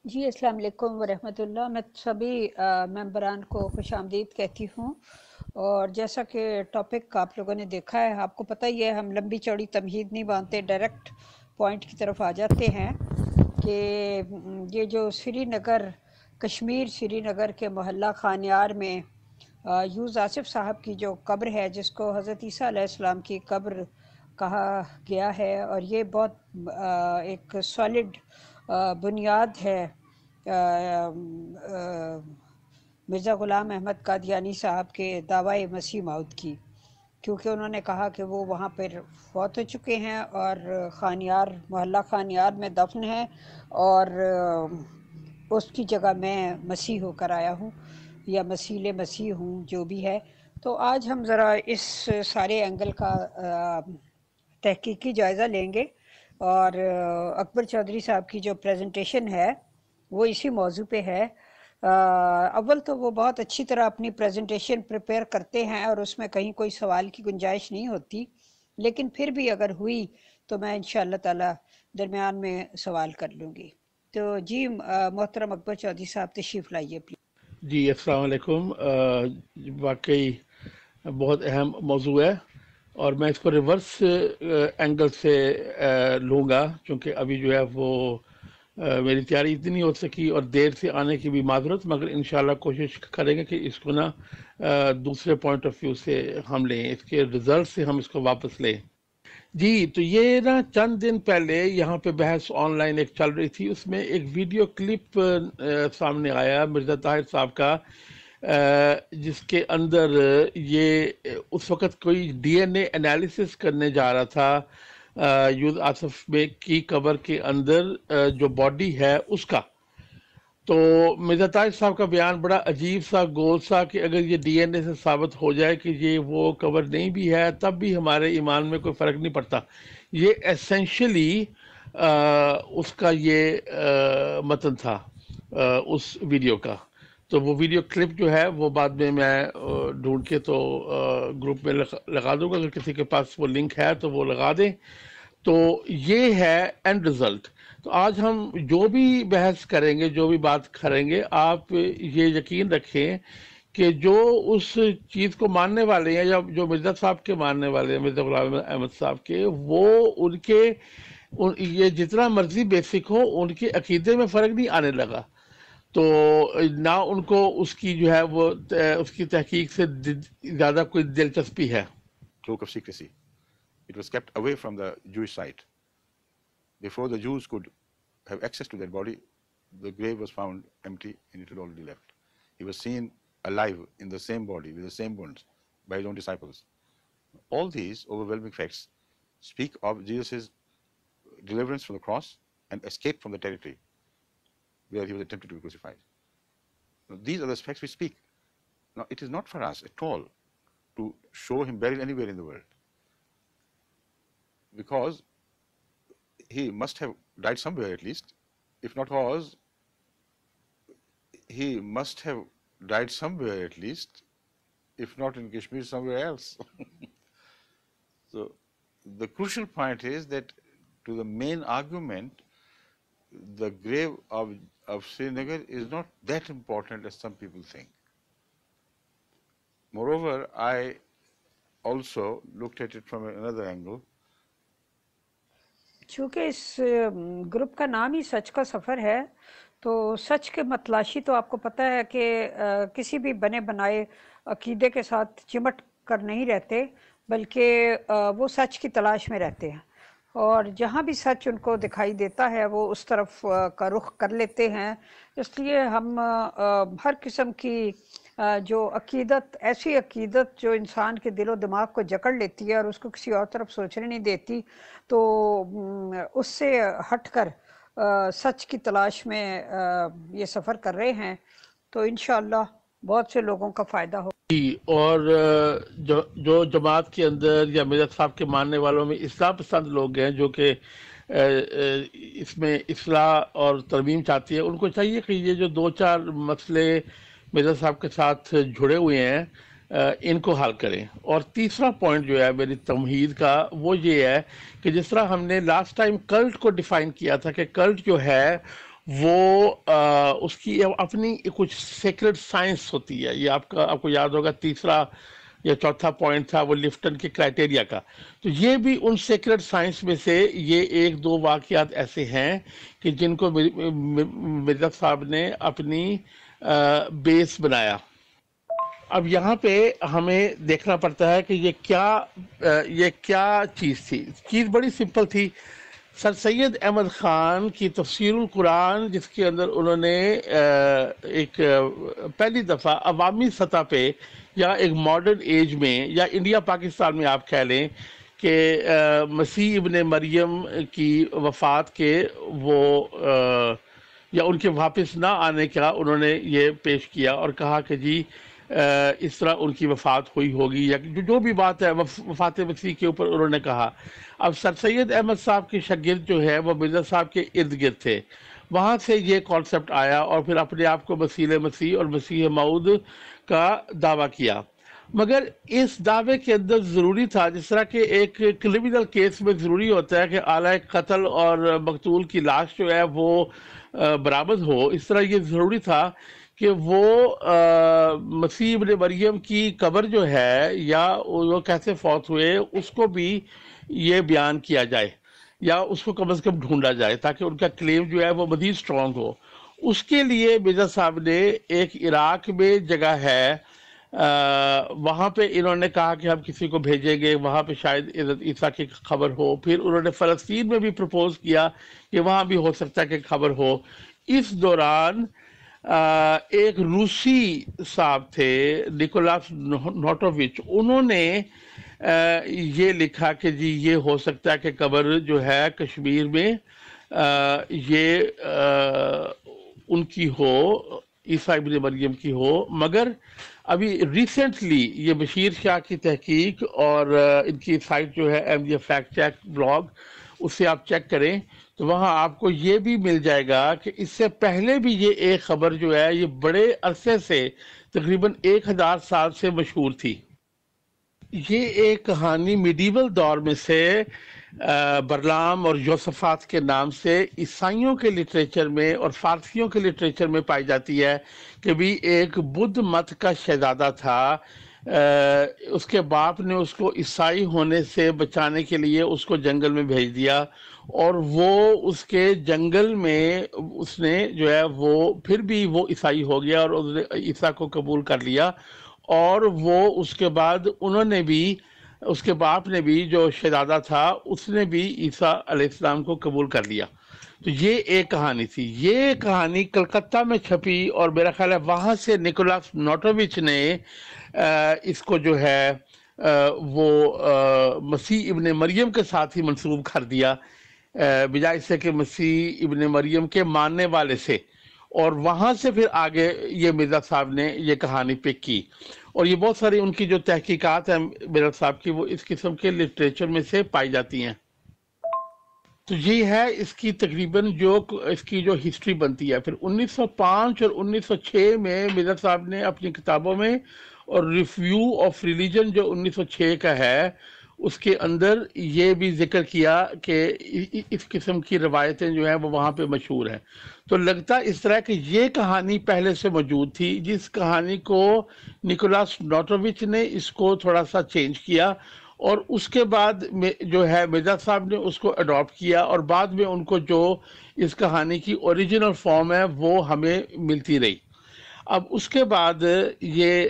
جی السلام علیکم ورحمۃ اللہ. میں سبھی ممبران کو خوش آمدید کہتی ہوں. اور جیسا کہ ٹاپک آپ لوگوں نے دیکھا ہے، آپ کو پتہ ہی ہے ہم لمبی چوڑی تمہید نہیں باندھتے، ڈائریکٹ پوائنٹ کی طرف آ جاتے ہیں کہ یہ جو سری نگر کشمیر سری نگر کے محلہ خانیار میں یوز آصف صاحب کی جو قبر ہے، جس کو حضرت عیسیٰ علیہ السلام کی قبر کہا گیا ہے، اور یہ بہت ایک سالڈ بنیاد ہے مرزا غلام احمد قادیانی صاحب کے دعوی مسیح موعود کی، کیونکہ انہوں نے کہا کہ وہ وہاں پر فوت ہو چکے ہیں اور خانیار محلہ خانیار میں دفن ہیں، اور اس کی جگہ میں مسیح ہو کر آیا ہوں یا مسیل مسیح ہوں، جو بھی ہے. تو آج ہم ذرا اس سارے اینگل کا تحقیقی جائزہ لیں گے، اور اکبر چودھری صاحب کی جو پریزنٹیشن ہے وہ اسی موضوع پہ ہے. اول تو وہ بہت اچھی طرح اپنی پریزنٹیشن پریپیئر کرتے ہیں اور اس میں کہیں کوئی سوال کی گنجائش نہیں ہوتی، لیکن پھر بھی اگر ہوئی تو میں انشاءاللہ تعالی درمیان میں سوال کر لوں گی. تو جی محترم اکبر چودھری صاحب تشریف لائیے پلیز. جی السلام علیکم. واقعی بہت اہم موضوع ہے، اور میں اس کو ریورس اینگل سے لوں گا، کیونکہ ابھی جو ہے وہ میری تیاری اتنی نہیں ہو سکی اور دیر سے آنے کی بھی معذرت، مگر انشاءاللہ کوشش کریں گے کہ اس کو نا دوسرے پوائنٹ آف ویو سے ہم لیں، اس کے رزلٹ سے ہم اس کو واپس لیں. جی تو یہ نا چند دن پہلے یہاں پہ بحث آن لائن ایک چل رہی تھی، اس میں ایک ویڈیو کلپ سامنے آیا مرزا طاہر صاحب کا، جس کے اندر یہ اس وقت کوئی ڈی این اے انالیسس کرنے جا رہا تھا یوز آصف میں کی قبر کے اندر جو باڈی ہے اس کا. تو مرزا طاہر صاحب کا بیان بڑا عجیب سا گول سا کہ اگر یہ ڈی این اے سے ثابت ہو جائے کہ یہ وہ قبر نہیں بھی ہے تب بھی ہمارے ایمان میں کوئی فرق نہیں پڑتا. یہ ایسینشلی اس کا یہ متن تھا اس ویڈیو کا. تو وہ ویڈیو کلپ جو ہے وہ بعد میں ڈھونڈ کے تو گروپ میں لگا دوں گا، اگر کسی کے پاس وہ لنک ہے تو وہ لگا دیں. تو یہ ہے اینڈ رزلٹ. تو آج ہم جو بھی بحث کریں گے، جو بھی بات کریں گے، آپ یہ یقین رکھیں کہ جو اس چیز کو ماننے والے ہیں یا جو مرزا صاحب کے ماننے والے ہیں، مرزا غلام احمد صاحب کے، وہ ان کے یہ جتنا مرضی بیسک ہو، ان کے عقیدے میں فرق نہیں آنے لگا. تو نہ ان کو اس کی جو ہے وہ اس کی تحقیق سے زیادہ کوئی دلچسپی ہے. Cloak of secrecy. It was kept away from the Jewish site. Before the Jews could have access to that body, the grave was found empty and it had already left. He was seen alive in the same body with the same wounds by his own disciples. All these overwhelming facts speak of Jesus' deliverance from the cross and escape from the territory where he was attempted to be crucified. Now, these are the facts we speak. Now, it is not for us at all to show him buried anywhere in the world, because he must have died somewhere at least. If not cause, he must have died somewhere at least, if not in Kashmir, somewhere else. So the crucial point is that to the main argument, the grave of Srinagar is not that important as some people think. Moreover, I also looked at it from another angle. چونکہ اس group کا نام ہی سچ کا سفر ہے، تو سچ کے متلاشی تو آپ کو پتہ ہے کہ کسی بھی بنے بنائے عقیدے کے ساتھ چمٹ کر نہیں رہتے، بلکہ وہ سچ کی تلاش میں رہتے ہیں، اور جہاں بھی سچ ان کو دکھائی دیتا ہے وہ اس طرف کا رخ کر لیتے ہیں. اس لیے ہم ہر قسم کی جو عقیدت، ایسی عقیدت جو انسان کے دل و دماغ کو جکڑ لیتی ہے اور اس کو کسی اور طرف سوچنے نہیں دیتی، تو اس سے ہٹ کر سچ کی تلاش میں یہ سفر کر رہے ہیں. تو انشاءاللہ بہت سے لوگوں کا فائدہ ہو. جی، اور جو جماعت کے اندر یا مرزا صاحب کے ماننے والوں میں اصلاح پسند لوگ ہیں جو کہ اس میں اصلاح اور ترمیم چاہتی ہے، ان کو چاہیے کہ یہ جو دو چار مسئلے مرزا صاحب کے ساتھ جڑے ہوئے ہیں ان کو حل کریں. اور تیسرا پوائنٹ جو ہے میری تمہید کا وہ یہ ہے کہ جس طرح ہم نے لاسٹ ٹائم کلٹ کو ڈیفائن کیا تھا کہ کلٹ جو ہے وہ اس کی اپنی کچھ سیکرڈ سائنس ہوتی ہے. یہ آپ کو یاد ہوگا تیسرا یا چوتھا پوائنٹ تھا وہ لفٹن کے کرائٹیریا کا. تو یہ بھی ان سیکرڈ سائنس میں سے یہ ایک دو واقعات ایسے ہیں کہ جن کو مرزا صاحب نے اپنی بیس بنایا. اب یہاں پہ ہمیں دیکھنا پڑتا ہے کہ یہ کیا چیز تھی. چیز بڑی سمپل تھی. سر سید احمد خان کی تفسیر القرآن، جس کے اندر انہوں نے ایک پہلی دفعہ عوامی سطح پہ یا ایک ماڈرن ایج میں یا انڈیا پاکستان میں آپ کہہ لیں کہ مسیح ابن مریم کی وفات کے وہ یا ان کے واپس نہ آنے کا انہوں نے یہ پیش کیا اور کہا کہ جی اس طرح ان کی وفات ہوئی ہوگی یا جو بھی بات ہے وفات مسیح کے اوپر انہوں نے کہا. اب سر سید احمد صاحب کے شاگرد جو ہے وہ مرزا صاحب کے ارد گرد تھے. وہاں سے یہ کانسیپٹ آیا اور پھر اپنے آپ کو مسیح مسیح اور مسیح موعود کا دعویٰ کیا. مگر اس دعوے کے اندر ضروری تھا، جس طرح کہ ایک کرمنل کیس میں ضروری ہوتا ہے کہ آلہ قتل اور مقتول کی لاش جو ہے وہ برآمد ہو، اس طرح یہ ضروری تھا کہ وہ مسیح ابن مریم کی قبر جو ہے یا وہ کیسے فوت ہوئے اس کو بھی یہ بیان کیا جائے یا اس کو کم از کم ڈھونڈا جائے تاکہ ان کا کلیم جو ہے وہ مزید سٹرونگ ہو. اس کے لیے مرزا صاحب نے ایک عراق میں جگہ ہے، وہاں پہ انہوں نے کہا کہ ہم کسی کو بھیجیں گے، وہاں پہ شاید حضرت عیسیٰ کی خبر ہو. پھر انہوں نے فلسطین میں بھی پروپوز کیا کہ وہاں بھی ہو سکتا ہے کہ خبر ہو. اس دوران ایک روسی صاحب تھے نکولاس نوٹووچ، انہوں نے یہ لکھا کہ جی یہ ہو سکتا ہے کہ قبر جو ہے کشمیر میں یہ ان کی ہو، عیسیٰ ابن مریم کی ہو. مگر ابھی ریسنٹلی یہ بشیر شاہ کی تحقیق اور ان کی سائٹ جو ہے احمدیہ فیکٹ چیک بلاگ، اس سے آپ چیک کریں تو وہاں آپ کو یہ بھی مل جائے گا کہ اس سے پہلے بھی یہ ایک خبر جو ہے یہ بڑے عرصے سے تقریباً 1000 سال سے مشہور تھی. یہ ایک کہانی میڈیول دور میں سے برلام اور یوسفات کے نام سے عیسائیوں کے لٹریچر میں اور فارسیوں کے لٹریچر میں پائی جاتی ہے کہ بھی ایک بدھ مت کا شہزادہ تھا. اس کے باپ نے اس کو عیسائی ہونے سے بچانے کے لیے اس کو جنگل میں بھیج دیا اور وہ اس کے جنگل میں اس نے جو ہے وہ پھر بھی وہ عیسائی ہو گیا اور اس نے عیسیٰ کو قبول کر لیا. اور وہ اس کے بعد انہوں نے بھی، اس کے باپ نے بھی جو شہزادہ تھا اس نے بھی عیسیٰ علیہ السلام کو قبول کر لیا. تو یہ ایک کہانی تھی. یہ کہانی کلکتہ میں چھپی اور میرا خیال ہے وہاں سے نکولاس نوٹووچ نے اس کو جو ہے وہ مسیح ابن مریم کے ساتھ ہی منسوب کر دیا بجائے اس سے کہ مسیح ابن مریم کے ماننے والے سے. اور وہاں سے پھر آگے یہ مرزا صاحب نے یہ کہانی پک کی اور یہ بہت ساری ان کی جو تحقیقات ہیں مرزا صاحب کی وہ اس قسم کے لٹریچر میں سے پائی جاتی ہیں. تو یہ ہے اس کی تقریباً جو اس کی جو ہسٹری بنتی ہے. پھر 1905 اور 1906 میں مرزا صاحب نے اپنی کتابوں میں اور ریویو آف ریلیجن جو 1906 کا ہے اس کے اندر یہ بھی ذکر کیا کہ اس قسم کی روایتیں جو ہیں وہ وہاں پہ مشہور ہیں. تو لگتا اس طرح کہ یہ کہانی پہلے سے موجود تھی، جس کہانی کو نکولاس نوٹووچ نے اس کو تھوڑا سا چینج کیا اور اس کے بعد جو ہے مرزا صاحب نے اس کو اڈاپٹ کیا اور بعد میں ان کو جو اس کہانی کی اوریجنل فارم ہے وہ ہمیں ملتی رہی. اب اس کے بعد یہ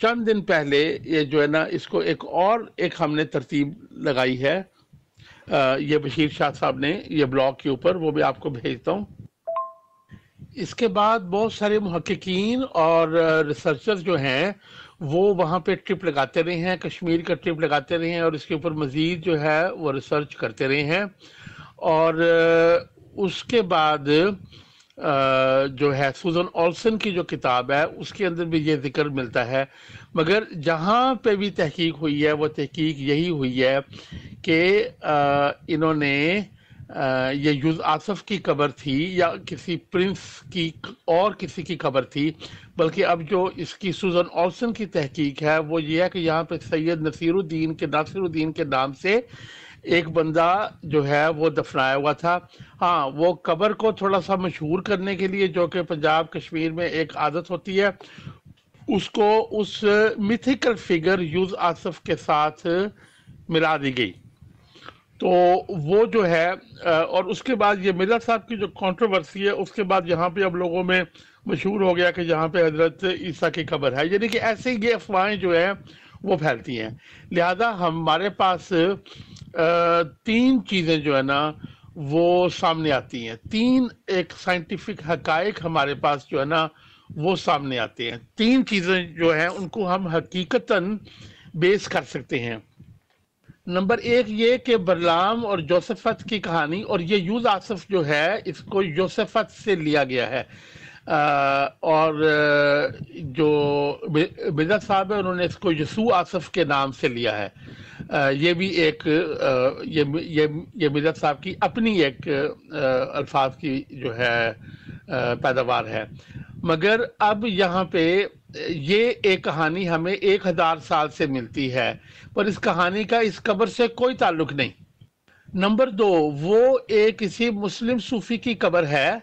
چند دن پہلے یہ جو ہے نا اس کو ایک ہم نے ترتیب لگائی ہے یہ بشیر شاہ صاحب نے یہ بلاگ کے اوپر، وہ بھی آپ کو بھیجتا ہوں. اس کے بعد بہت سارے محققین اور ریسرچر جو ہیں وہ وہاں پہ ٹرپ لگاتے رہے ہیں، کشمیر کا ٹرپ لگاتے رہے ہیں اور اس کے اوپر مزید جو ہے وہ ریسرچ کرتے رہے ہیں. اور اس کے بعد جو ہے سوزن آلسن کی جو کتاب ہے اس کے اندر بھی یہ ذکر ملتا ہے. مگر جہاں پہ بھی تحقیق ہوئی ہے وہ تحقیق یہی ہوئی ہے کہ انہوں نے یہ یوز آصف کی قبر تھی یا کسی پرنس کی اور کسی کی قبر تھی، بلکہ اب جو اس کی سوزن آلسن کی تحقیق ہے وہ یہ ہے کہ یہاں پہ سید ناصر الدین کے نام سے ایک بندہ جو ہے وہ دفنایا ہوا تھا. ہاں وہ قبر کو تھوڑا سا مشہور کرنے کے لیے، جو کہ پنجاب کشمیر میں ایک عادت ہوتی ہے، اس کو اس میتھیکل فگر یوز آصف کے ساتھ ملا دی گئی. تو وہ جو ہے اور اس کے بعد یہ مرزا صاحب کی جو کنٹروورسی ہے، اس کے بعد یہاں پہ اب لوگوں میں مشہور ہو گیا کہ یہاں پہ حضرت عیسیٰ کی قبر ہے. یعنی کہ ایسے ہی یہ افواہیں جو ہیں وہ پھیلتی ہیں. لہذا ہمارے پاس تین چیزیں جو ہے نا وہ سامنے آتی ہیں. تین ایک سائنٹیفک حقائق ہمارے پاس جو ہے نا وہ سامنے آتے ہیں. تین چیزیں جو ہیں ان کو ہم حقیقتاً بیس کر سکتے ہیں. نمبر ایک یہ کہ برلام اور جوسفت کی کہانی، اور یہ یوز آصف جو ہے اس کو یوسفت سے لیا گیا ہے، اور جو مرزا صاحب ہے انہوں نے اس کو یسوع آصف کے نام سے لیا ہے. یہ بھی ایک یہ مرزا صاحب کی اپنی ایک الفاظ کی جو ہے پیداوار ہے. مگر اب یہاں پہ یہ ایک کہانی ہمیں 1000 سال سے ملتی ہے، پر اس کہانی کا اس قبر سے کوئی تعلق نہیں. نمبر دو، وہ ایک کسی مسلم صوفی کی قبر ہے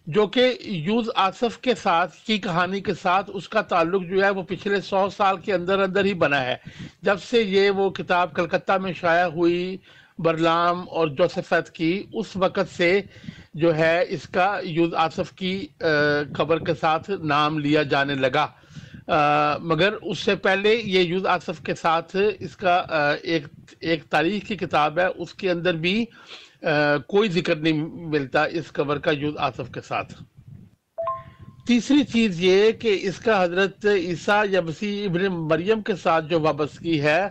جو کہ یوز آصف کے ساتھ کی کہانی کے ساتھ اس کا تعلق جو ہے وہ پچھلے 100 سال کے اندر اندر ہی بنا ہے. جب سے یہ وہ کتاب کلکتہ میں شائع ہوئی برلام اور جوسفت کی، اس وقت سے جو ہے اس کا یوز آصف کی قبر کے ساتھ نام لیا جانے لگا. مگر اس سے پہلے یہ یوز آصف کے ساتھ اس کا ایک تاریخ کی کتاب ہے، اس کے اندر بھی کوئی ذکر نہیں ملتا اس قبر کا یوز آصف کے ساتھ. تیسری چیز یہ کہ اس کا حضرت عیسیٰ یا مسیح ابن مریم کے ساتھ جو وابستگی ہے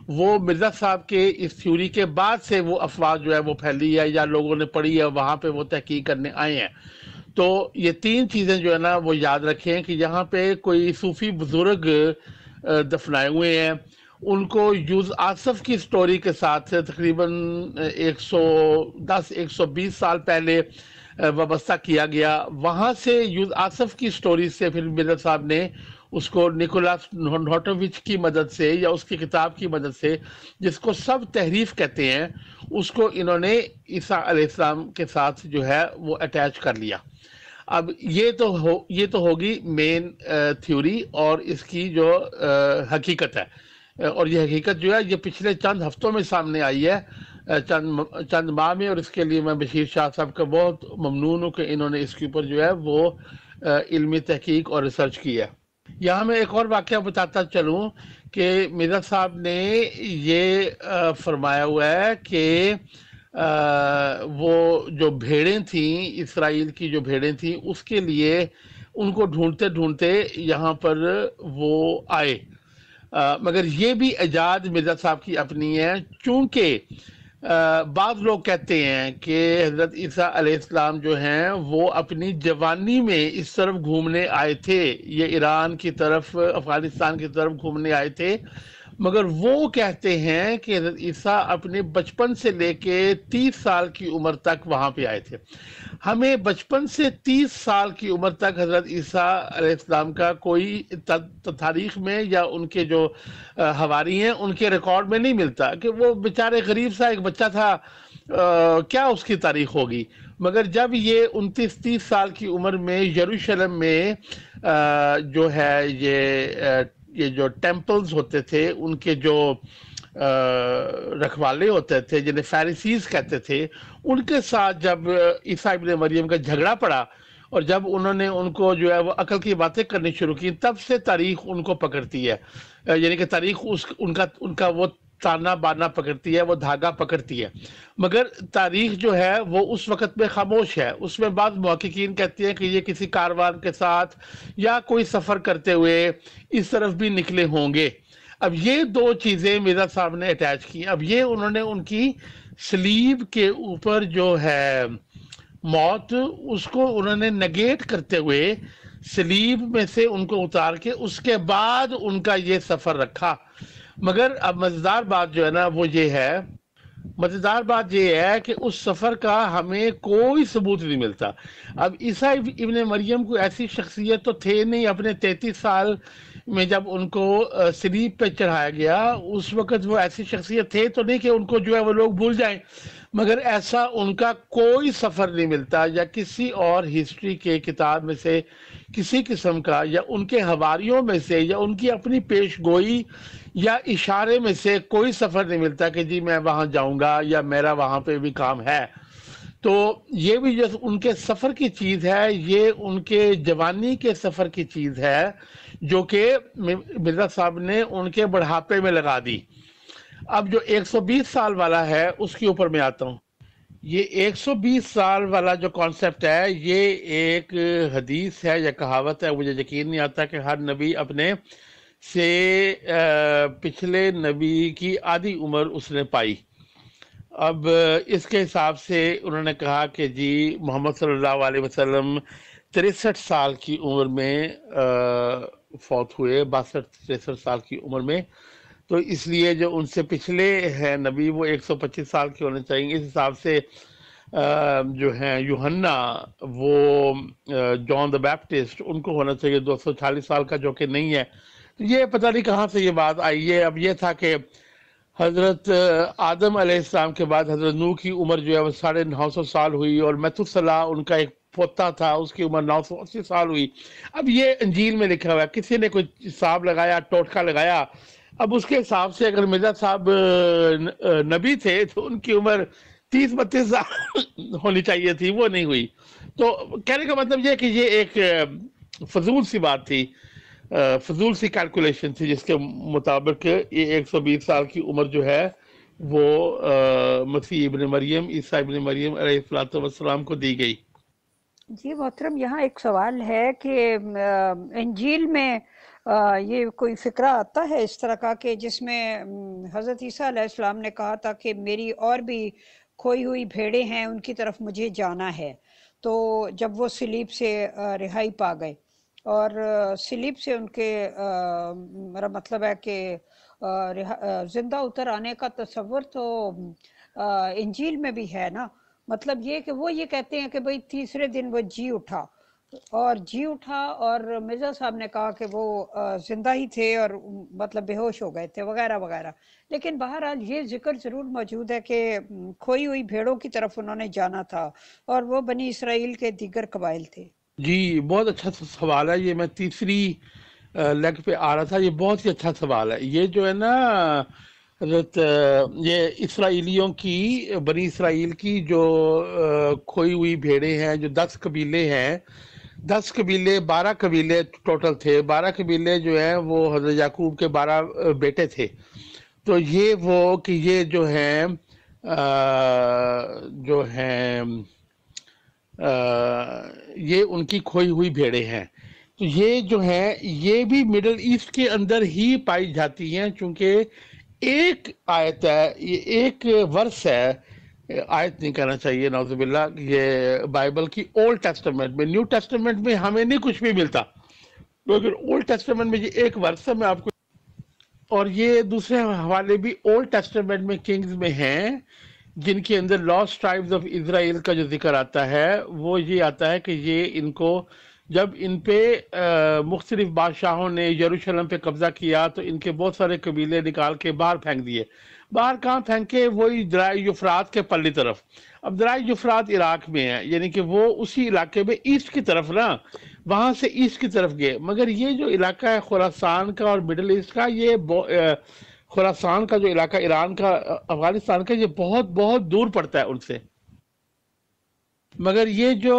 وہ مرزا صاحب کے اس تھیوری کے بعد سے وہ افواہ جو ہے وہ پھیلی ہے یا لوگوں نے پڑھی ہے، وہاں پہ وہ تحقیق کرنے آئے ہیں. تو یہ تین چیزیں جو ہے نا وہ یاد رکھیں کہ یہاں پہ کوئی صوفی بزرگ دفنائے ہوئے ہیں، ان کو یوز آصف کی سٹوری کے ساتھ تقریباً 110-120 سال پہلے وابستہ کیا گیا. وہاں سے یوز آصف کی سٹوری سے پھر مرزا صاحب نے اس کو نیکولاس نوٹووچ کی مدد سے یا اس کی کتاب کی مدد سے، جس کو سب تحریف کہتے ہیں، اس کو انہوں نے عیسیٰ علیہ السلام کے ساتھ جو ہے وہ اٹیچ کر لیا. اب یہ تو ہوگی مین تھیوری اور اس کی جو حقیقت ہے، اور یہ حقیقت جو ہے یہ پچھلے چند ہفتوں میں سامنے آئی ہے، چند ماہ میں، اور اس کے لیے میں بشیر شاہ صاحب کا بہت ممنون ہوں کہ انہوں نے اس کے اوپر جو ہے وہ علمی تحقیق اور ریسرچ کی ہے. یہاں میں ایک اور واقعہ بتاتا چلوں کہ مرزا صاحب نے یہ فرمایا ہوا ہے کہ وہ جو بھیڑیں تھیں، اسرائیل کی جو بھیڑیں تھیں، اس کے لیے ان کو ڈھونڈتے ڈھونڈتے یہاں پر وہ آئے. مگر یہ بھی ایجاد مرزا صاحب کی اپنی ہے، چونکہ بعض لوگ کہتے ہیں کہ حضرت عیسیٰ علیہ السلام جو ہیں وہ اپنی جوانی میں اس طرف گھومنے آئے تھے، یہ ایران کی طرف، افغانستان کی طرف گھومنے آئے تھے. مگر وہ کہتے ہیں کہ حضرت عیسیٰ اپنے بچپن سے لے کے 30 سال کی عمر تک وہاں پہ آئے تھے. ہمیں بچپن سے 30 سال کی عمر تک حضرت عیسیٰ علیہ السلام کا کوئی تاریخ میں یا ان کے جو حواری ہیں ان کے ریکارڈ میں نہیں ملتا کہ وہ بیچارے غریب سا ایک بچہ تھا، کیا اس کی تاریخ ہوگی. مگر جب یہ 29-30 سال کی عمر میں یروشلم میں جو ہے یہ جو ٹیمپلز ہوتے تھے، ان کے جو رکھوالے ہوتے تھے جنہیں فیریسیز کہتے تھے، ان کے ساتھ جب عیسیٰ ابن مریم کا جھگڑا پڑا اور جب انہوں نے ان کو جو ہے وہ عقل کی باتیں کرنی شروع کی، تب سے تاریخ ان کو پکڑتی ہے. یعنی کہ تاریخ ان کا وہ تانا بانا پکڑتی ہے، وہ دھاگا پکڑتی ہے. مگر تاریخ جو ہے وہ اس وقت میں خاموش ہے. اس میں بعض محققین کہتے ہیں کہ یہ کسی کاروان کے ساتھ یا کوئی سفر کرتے ہوئے اس طرف بھی نکلے ہوں گے. اب یہ دو چیزیں مرزا صاحب نے اٹیچ کی. اب یہ انہوں نے ان کی سلیب کے اوپر جو ہے موت، اس کو انہوں نے نگیٹ کرتے ہوئے سلیب میں سے ان کو اتار کے اس کے بعد ان کا یہ سفر رکھا. مگر اب مزیدار بات جو ہے نا وہ یہ ہے کہ اس سفر کا ہمیں کوئی ثبوت نہیں ملتا. اب عیسیٰ ابن مریم کو ایسی شخصیت تو تھے نہیں اپنے 33 سال میں جب ان کو سلیب پہ چڑھایا گیا اس وقت وہ ایسی شخصیت تھے تو نہیں کہ ان کو جو ہے وہ لوگ بھول جائیں، مگر ایسا ان کا کوئی سفر نہیں ملتا یا کسی اور ہسٹری کے کتاب میں سے کسی قسم کا، یا ان کے حواریوں میں سے یا ان کی اپنی پیش گوئی یا اشارے میں سے کوئی سفر نہیں ملتا کہ جی میں وہاں جاؤں گا یا میرا وہاں پہ بھی کام ہے۔ تو یہ بھی جو ان کے سفر کی چیز ہے، یہ ان کے جوانی کے سفر کی چیز ہے جو کہ مرزا صاحب نے ان کے بڑھاپے میں لگا دی۔ اب جو 120 سال والا ہے اس کے اوپر میں آتا ہوں۔ یہ 120 سال والا جو کانسیپٹ ہے یہ ایک حدیث ہے یا کہاوت ہے، مجھے یقین نہیں آتا کہ ہر نبی اپنے سے پچھلے نبی کی آدھی عمر اس نے پائی۔ اب اس کے حساب سے انہوں نے کہا کہ جی محمد صلی اللہ علیہ وسلم 63 سال کی عمر میں فوت ہوئے، 62-63 سال کی عمر میں، تو اس لیے جو ان سے پچھلے ہیں نبی وہ 125 سال کے ہونے چاہیے۔ اس حساب سے جو ہیں یوحنا، وہ جان دا بیپٹسٹ، ان کو ہونا چاہیے 240 سال کا، جو کہ نہیں ہے۔ تو یہ پتہ نہیں کہاں سے یہ بات آئی ہے۔ اب یہ تھا کہ حضرت آدم علیہ السلام کے بعد حضرت نوح کی عمر جو ہے وہ 950 سال ہوئی، اور متھوسلح ان کا ایک پوتا تھا، اس کی عمر 980 سال ہوئی۔ اب یہ انجیل میں لکھا ہوا ہے، کسی نے کوئی حساب لگایا، ٹوٹکا لگایا۔ اب اس کے حساب سے اگر مرزا صاحب نبی تھے تو ان کی عمر 30-32 سال ہونی چاہیے تھی، وہ نہیں ہوئی۔ تو کہنے کا مطلب یہ کہ یہ ایک فضول سی بات تھی، فضول سی کیلکولیشن تھی، جس کے مطابق یہ 120 سال کی عمر جو ہے وہ مسیح ابن مریم، عیسیٰ ابن مریم علیہ السلام کو دی گئی۔ جی محترم، یہاں ایک سوال ہے کہ انجیل میں یہ کوئی فقرہ آتا ہے اس طرح کا کہ جس میں حضرت عیسیٰ علیہ السلام نے کہا تھا کہ میری اور بھی کھوئی ہوئی بھیڑیں ہیں، ان کی طرف مجھے جانا ہے، تو جب وہ صلیب سے رہائی پا گئے اور صلیب سے ان کے میرا مطلب ہے کہ زندہ اتر آنے کا تصور تو انجیل میں بھی ہے نا، مطلب یہ کہ وہ یہ کہتے ہیں کہ بھئی تیسرے دن وہ جی اٹھا، اور مرزا صاحب نے کہا کہ وہ زندہ ہی تھے اور مطلب بے ہوش ہو گئے تھے وغیرہ وغیرہ۔ لیکن بہرحال یہ ذکر ضرور موجود ہے کہ کھوئی ہوئی بھیڑوں کی طرف انہوں نے جانا تھا، اور وہ بنی اسرائیل کے دیگر قبائل تھے۔ جی بہت اچھا سوال ہے، یہ میں تیسری لیگ پہ آ رہا تھا، یہ بہت ہی اچھا سوال ہے۔ یہ جو ہے نا حضرت، یہ اسرائیلیوں کی، بنی اسرائیل کی جو کھوئی ہوئی بھیڑیں ہیں، جو 10 قبیلے ہیں، 10 قبیلے، 12 قبیلے ٹوٹل تھے، 12 قبیلے جو ہیں وہ حضرت یعقوب کے 12 بیٹے تھے۔ تو یہ وہ کہ یہ جو ہیں یہ ان کی کھوئی ہوئی بھیڑیں ہیں۔ تو یہ جو ہیں یہ بھی مڈل ایسٹ کے اندر ہی پائی جاتی ہیں، چونکہ ایک آیت ہے، یہ ایک ورس ہے، آیت نہیں کہنا چاہیے نعوذ باللہ، یہ بائبل کی اولڈ ٹیسٹمنٹ میں، نیو ٹیسٹمنٹ میں ہمیں نہیں کچھ بھی ملتا، لیکن اولڈ ٹیسٹمنٹ میں یہ ایک ورس ہے، میں آپ کو، اور یہ دوسرے حوالے بھی اولڈ ٹیسٹمنٹ میں کنگز میں ہیں، جن کے اندر لاسٹ ٹرائبز آف اسرائیل کا جو ذکر آتا ہے وہ یہ آتا ہے کہ یہ ان کو جب ان پہ مختلف بادشاہوں نے یروشلم پہ قبضہ کیا تو ان کے بہت سارے قبیلے نکال کے باہر پھینک دیے۔ باہر کہاں پھینکے؟ وہی دریا یوفرات کے پلی طرف۔ اب دریا یوفرات عراق میں ہے، یعنی کہ وہ اسی علاقے میں ایسٹ کی طرف نا، وہاں سے ایسٹ کی طرف گئے۔ مگر یہ جو علاقہ ہے خراسان کا اور مڈل ایسٹ کا، یہ خراسان کا جو علاقہ ایران کا، افغانستان کا، یہ بہت بہت دور پڑتا ہے ان سے۔ مگر یہ جو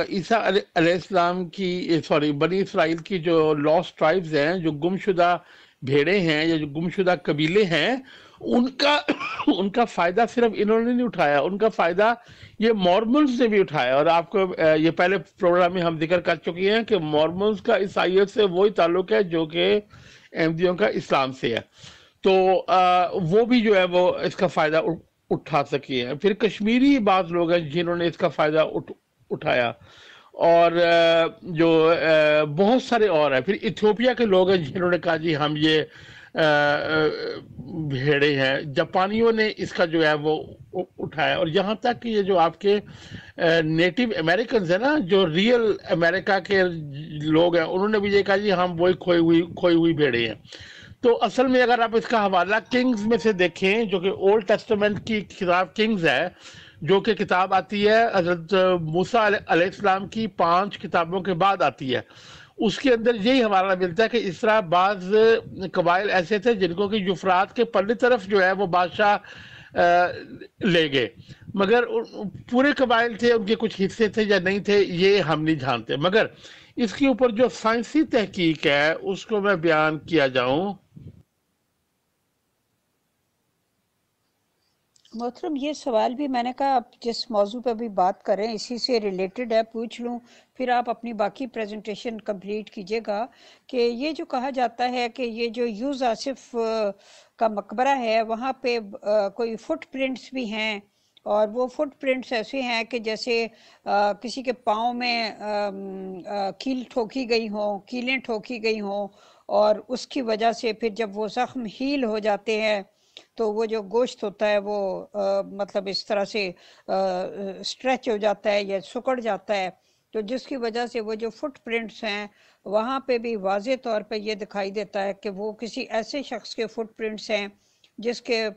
عیسیٰ علیہ السلام کی بنی اسرائیل کی جو لاسٹ ٹرائبز ہیں، جو گمشدہ بھیڑیں ہیں یا جو گمشدہ قبیلے ہیں، ان کا فائدہ صرف انہوں نے نہیں اٹھایا، ان کا فائدہ یہ مورمنز نے بھی اٹھایا۔ اور آپ کو یہ پہلے پروگرام میں ہم ذکر کر چکے ہیں کہ مورمنز کا عیسائیت سے وہی تعلق ہے جو کہ احمدیوں کا اسلام سے ہے، تو وہ بھی جو ہے وہ اس کا فائدہ اٹھا سکے ہیں۔ پھر کشمیری بعض لوگ ہیں جنہوں نے اس کا فائدہ اٹھایا، اور جو بہت سارے اور ہیں۔ پھر ایتھوپیا کے لوگ ہیں جنہوں نے کہا جی ہم یہ بھیڑیں ہیں، جاپانیوں نے اس کا جو ہے وہ اٹھایا، اور یہاں تک کہ یہ جو آپ کے نیٹو امریکنز ہیں نا، جو ریئل امریکہ کے لوگ ہیں، انہوں نے بھی یہ کہا جی ہم وہی کھوئی ہوئی بھیڑیں ہیں۔ تو اصل میں اگر آپ اس کا حوالہ کنگز میں سے دیکھیں، جو کہ اولڈ ٹیسٹمنٹ کی کتاب کنگز ہے، جو کہ کتاب آتی ہے حضرت موسیٰ علیہ السلام کی 5 کتابوں کے بعد آتی ہے، اس کے اندر یہی حوالہ ملتا ہے کہ اس طرح بعض قبائل ایسے تھے جن کو کہ یوفرات کے پرلی طرف جو ہے وہ بادشاہ لے گئے، مگر پورے قبائل تھے، ان کے کچھ حصے تھے یا نہیں تھے یہ ہم نہیں جانتے۔ مگر اس کے اوپر جو سائنسی تحقیق ہے اس کو میں بیان کیا جاؤں۔ محترم یہ سوال بھی میں نے کہا آپ جس موضوع پہ بھی بات کریں اسی سے ریلیٹڈ ہے، پوچھ لوں، پھر آپ اپنی باقی پریزنٹیشن کمپلیٹ کیجئے گا، کہ یہ جو کہا جاتا ہے کہ یہ جو یوز آصف کا مقبرہ ہے وہاں پہ کوئی فٹ پرنٹس بھی ہیں، اور وہ فٹ پرنٹس ایسے ہیں کہ جیسے کسی کے پاؤں میں کیل ٹھوکی گئی ہوں، کیلیں ٹھوکی گئی ہوں، اور اس کی وجہ سے پھر جب وہ زخم ہیل ہو جاتے ہیں تو وہ جو گوشت ہوتا ہے وہ مطلب اس طرح سے اسٹریچ ہو جاتا ہے یا سکڑ جاتا ہے، تو جس کی وجہ سے وہ جو فٹ پرنٹس ہیں وہاں پہ بھی واضح طور پہ یہ دکھائی دیتا ہے کہ وہ کسی ایسے شخص کے فٹ پرنٹس ہیں جس کے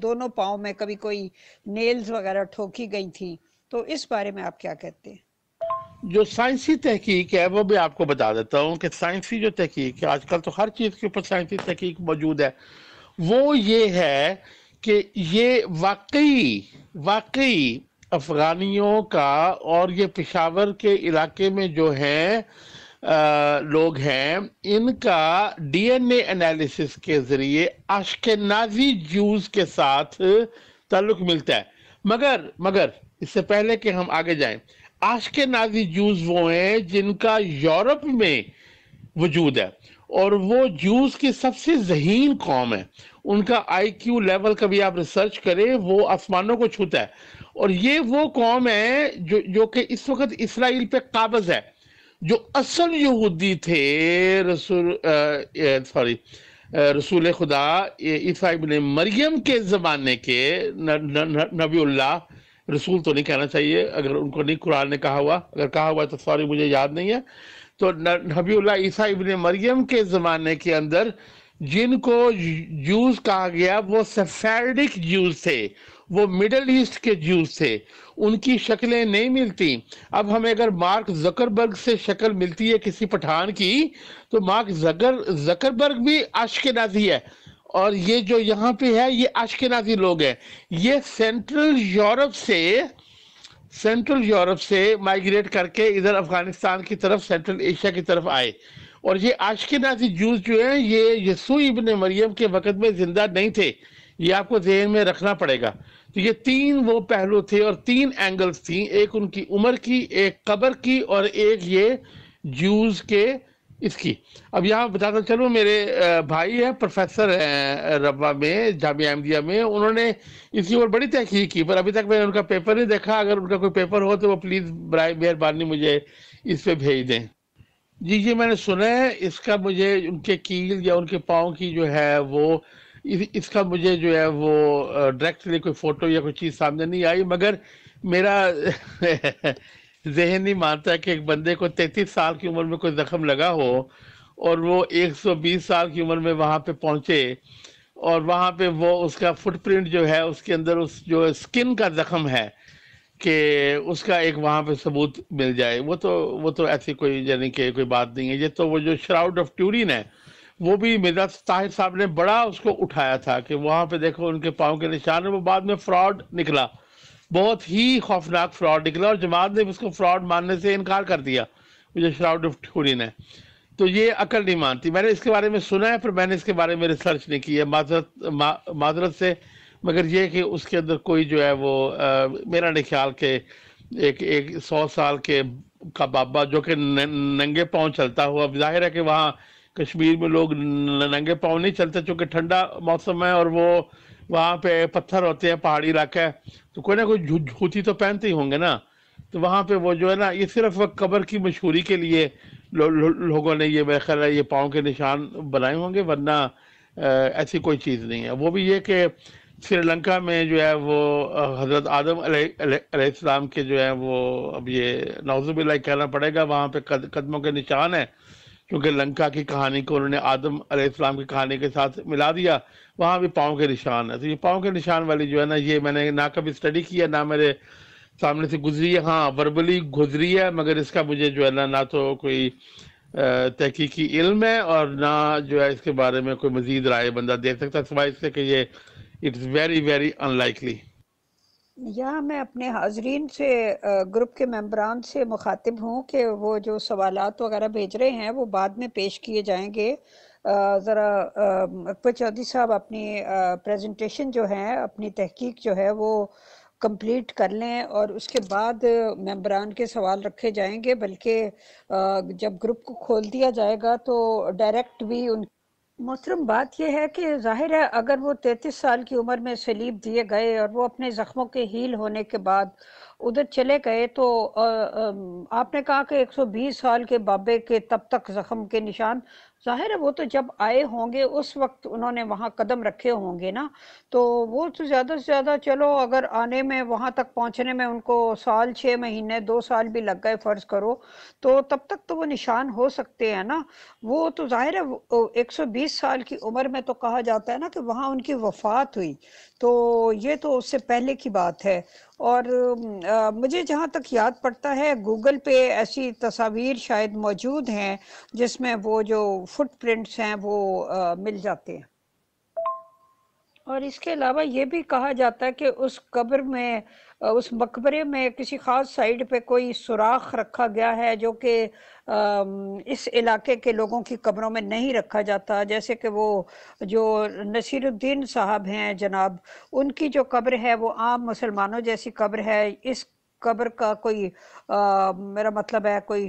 دونوں پاؤں میں کبھی کوئی نیلز وغیرہ ٹھوکی گئی تھی۔ تو اس بارے میں آپ کیا کہتے ہیں؟ جو سائنسی تحقیق ہے وہ بھی آپ کو بتا دیتا ہوں کہ سائنسی جو تحقیق ہے، آج کل تو ہر چیز کے اوپر سائنسی تحقیق موجود ہے، وہ یہ ہے کہ یہ واقعی افغانیوں کا اور یہ پشاور کے علاقے میں جو ہیں لوگ ہیں، ان کا ڈی این اے انالیسس کے ذریعے اشکنازی جوز کے ساتھ تعلق ملتا ہے۔ مگر اس سے پہلے کہ ہم آگے جائیں، اشکنازی جوز وہ ہیں جن کا یورپ میں وجود ہے، اور وہ جوز کی سب سے ذہین قوم ہے، ان کا آئی کیو لیول کبھی آپ ریسرچ کریں وہ آسمانوں کو چھوتا ہے، اور یہ وہ قوم ہے جو کہ اس وقت اسرائیل پہ قابض ہے۔ جو اصل یہودی تھے رسول خدا عیسیٰ ابن مریم کے زمانے کے نبی اللہ، رسول تو نہیں کہنا چاہیے اگر ان کو نہیں قرآن نے کہا ہوا، اگر کہا ہوا تو سوری مجھے یاد نہیں ہے، تو نبی اللہ عیسیٰ ابن مریم کے زمانے کے اندر جن کو جوز کہا گیا وہ سفیرڈک جوز تھے، وہ مڈل ایسٹ کے جوز تھے، ان کی شکلیں نہیں ملتی۔ اب ہمیں اگر مارک زکربرگ سے شکل ملتی ہے کسی پٹھان کی، تو مارک زکربرگ بھی اشکنازی ہے، اور یہ جو یہاں پہ ہے یہ اشکنازی لوگ ہیں، یہ سینٹرل یورپ سے مائیگریٹ کر کے ادھر افغانستان کی طرف، سینٹرل ایشیا کی طرف آئے، اور یہ اشکنازی جوز جو ہیں یہ یسوع ابن مریم کے وقت میں زندہ نہیں تھے، یہ آپ کو ذہن میں رکھنا پڑے گا۔ تو یہ 3 وہ پہلو تھے اور 3 اینگلز تھیں، ایک ان کی عمر کی، ایک قبر کی، اور ایک یہ جوز کے اس کی۔ اب یہاں بتاتا چلوں، میرے بھائی ہیں پروفیسر ہیں ربوہ میں، جامعہ احمدیہ میں، انہوں نے اس کی اور بڑی تحقیق کی، پر ابھی تک میں نے ان کا پیپر نہیں دیکھا، اگر ان کا کوئی پیپر ہو تو وہ پلیز برائے مہربانی مجھے اس پہ بھیج دیں۔ جی میں نے سنا ہے اس کا، مجھے ان کے کیل یا ان کے پاؤں کی جو ہے وہ اس کا مجھے جو ہے وہ ڈائریکٹلی کوئی فوٹو یا کوئی چیز سامنے نہیں آئی، مگر میرا ذہن نہیں مانتا ہے کہ ایک بندے کو 33 سال کی عمر میں کوئی زخم لگا ہو اور وہ 120 سال کی عمر میں وہاں پہ پہنچے، اور وہاں پہ وہ اس کا فٹ پرنٹ جو ہے اس کے اندر اس جو اسکن کا زخم ہے کہ اس کا ایک وہاں پہ ثبوت مل جائے، وہ تو ایسی کوئی یعنی کہ کوئی بات نہیں ہے۔ یہ تو وہ جو شراؤڈ آف ٹورین ہے وہ بھی مرزا طاہر صاحب نے بڑا اس کو اٹھایا تھا کہ وہاں پہ دیکھو ان کے پاؤں کے نشان، وہ بعد میں فراڈ نکلا، بہت ہی خوفناک فراڈ نکلا، اور جماعت نے اس کو فراڈ ماننے سے انکار کر دیا، جو شراؤڈ آف ٹورین ہے۔ تو یہ عقل نہیں مانتی، میں نے اس کے بارے میں سنا ہے پر میں نے اس کے بارے میں ریسرچ نہیں کی ہے، معذرت سے، مگر یہ کہ اس کے اندر کوئی جو ہے وہ میرا نہیں خیال کہ ایک 100 سال کے کا بابا جو کہ ننگے پاؤں چلتا ہوا، ظاہر ہے کہ وہاں کشمیر میں لوگ ننگے پاؤں نہیں چلتے چونکہ ٹھنڈا موسم ہے اور وہ وہاں پہ پتھر ہوتے ہیں، پہاڑی علاقہ ہے، تو کوئی نہ کوئی جوتی تو پہنتے ہی ہوں گے نا، تو وہاں پہ وہ جو ہے نا یہ صرف قبر کی مشہوری کے لیے لوگوں نے یہ میرا خیال ہے یہ پاؤں کے نشان بنائے ہوں گے، ورنہ ایسی کوئی چیز نہیں ہے. وہ بھی یہ کہ سری لنکا میں جو ہے وہ حضرت آدم علیہ السلام کے جو ہے وہ اب یہ نعوذ باللہ کہنا پڑے گا وہاں پہ قدموں کے نشان ہیں، کیونکہ لنکا کی کہانی کو انہوں نے آدم علیہ السلام کی کہانی کے ساتھ ملا دیا. وہاں بھی پاؤں کے نشان ہے. تو یہ پاؤں کے نشان والی جو ہے نا، یہ میں نے نہ کبھی اسٹڈی کیا، نہ میرے سامنے سے گزری ہے. ہاں وربلی گزری ہے، مگر اس کا مجھے جو ہے نا نہ تو کوئی تحقیقی علم ہے اور نہ جو ہے اس کے بارے میں کوئی مزید رائے بندہ دے سکتا، سوائے اس سے کہ یہ it's very very unlikely. یہاں میں اپنے حاضرین سے گروپ کے ممبران سے مخاطب ہوں کہ وہ جو سوالات وغیرہ بھیج رہے ہیں وہ بعد میں پیش کیے جائیں گے. ذرا اکبر چودھری صاحب اپنی پریزنٹیشن جو ہے، اپنی تحقیق جو ہے وہ کمپلیٹ کر لیں اور اس کے بعد ممبران کے سوال رکھے جائیں گے. بلکہ جب گروپ کو کھول دیا جائے گا تو ڈائریکٹ بھی ان محترم بات یہ ہے کہ ظاہر ہے اگر وہ 33 سال کی عمر میں سلیب دیے گئے اور وہ اپنے زخموں کے ہیل ہونے کے بعد ادھر چلے گئے، تو آپ نے کہا کہ 120 سال کے بابے کے تب تک زخم کے نشان، ظاہر ہے وہ تو جب آئے ہوں گے اس وقت انہوں نے وہاں قدم رکھے ہوں گے نا. تو وہ تو زیادہ سے زیادہ چلو اگر آنے میں وہاں تک پہنچنے میں ان کو سال 6 مہینے 2 سال بھی لگ گئے فرض کرو، تو تب تک تو وہ نشان ہو سکتے ہیں نا. وہ تو ظاہر ہے 120 سال کی عمر میں تو کہا جاتا ہے نا کہ وہاں ان کی وفات ہوئی، تو یہ تو اس سے پہلے کی بات ہے. اور مجھے جہاں تک یاد پڑتا ہے گوگل پہ ایسی تصاویر شاید موجود ہیں جس میں وہ جو فٹ پرنٹس ہیں وہ مل جاتے ہیں. اور اس کے علاوہ یہ بھی کہا جاتا ہے کہ اس قبر میں، اس مقبرے میں کسی خاص سائڈ پہ کوئی سوراخ رکھا گیا ہے جو کہ اس علاقے کے لوگوں کی قبروں میں نہیں رکھا جاتا. جیسے کہ وہ جو نصیر الدین صاحب ہیں جناب، ان کی جو قبر ہے وہ عام مسلمانوں جیسی قبر ہے. اس قبر کا کوئی میرا مطلب ہے کوئی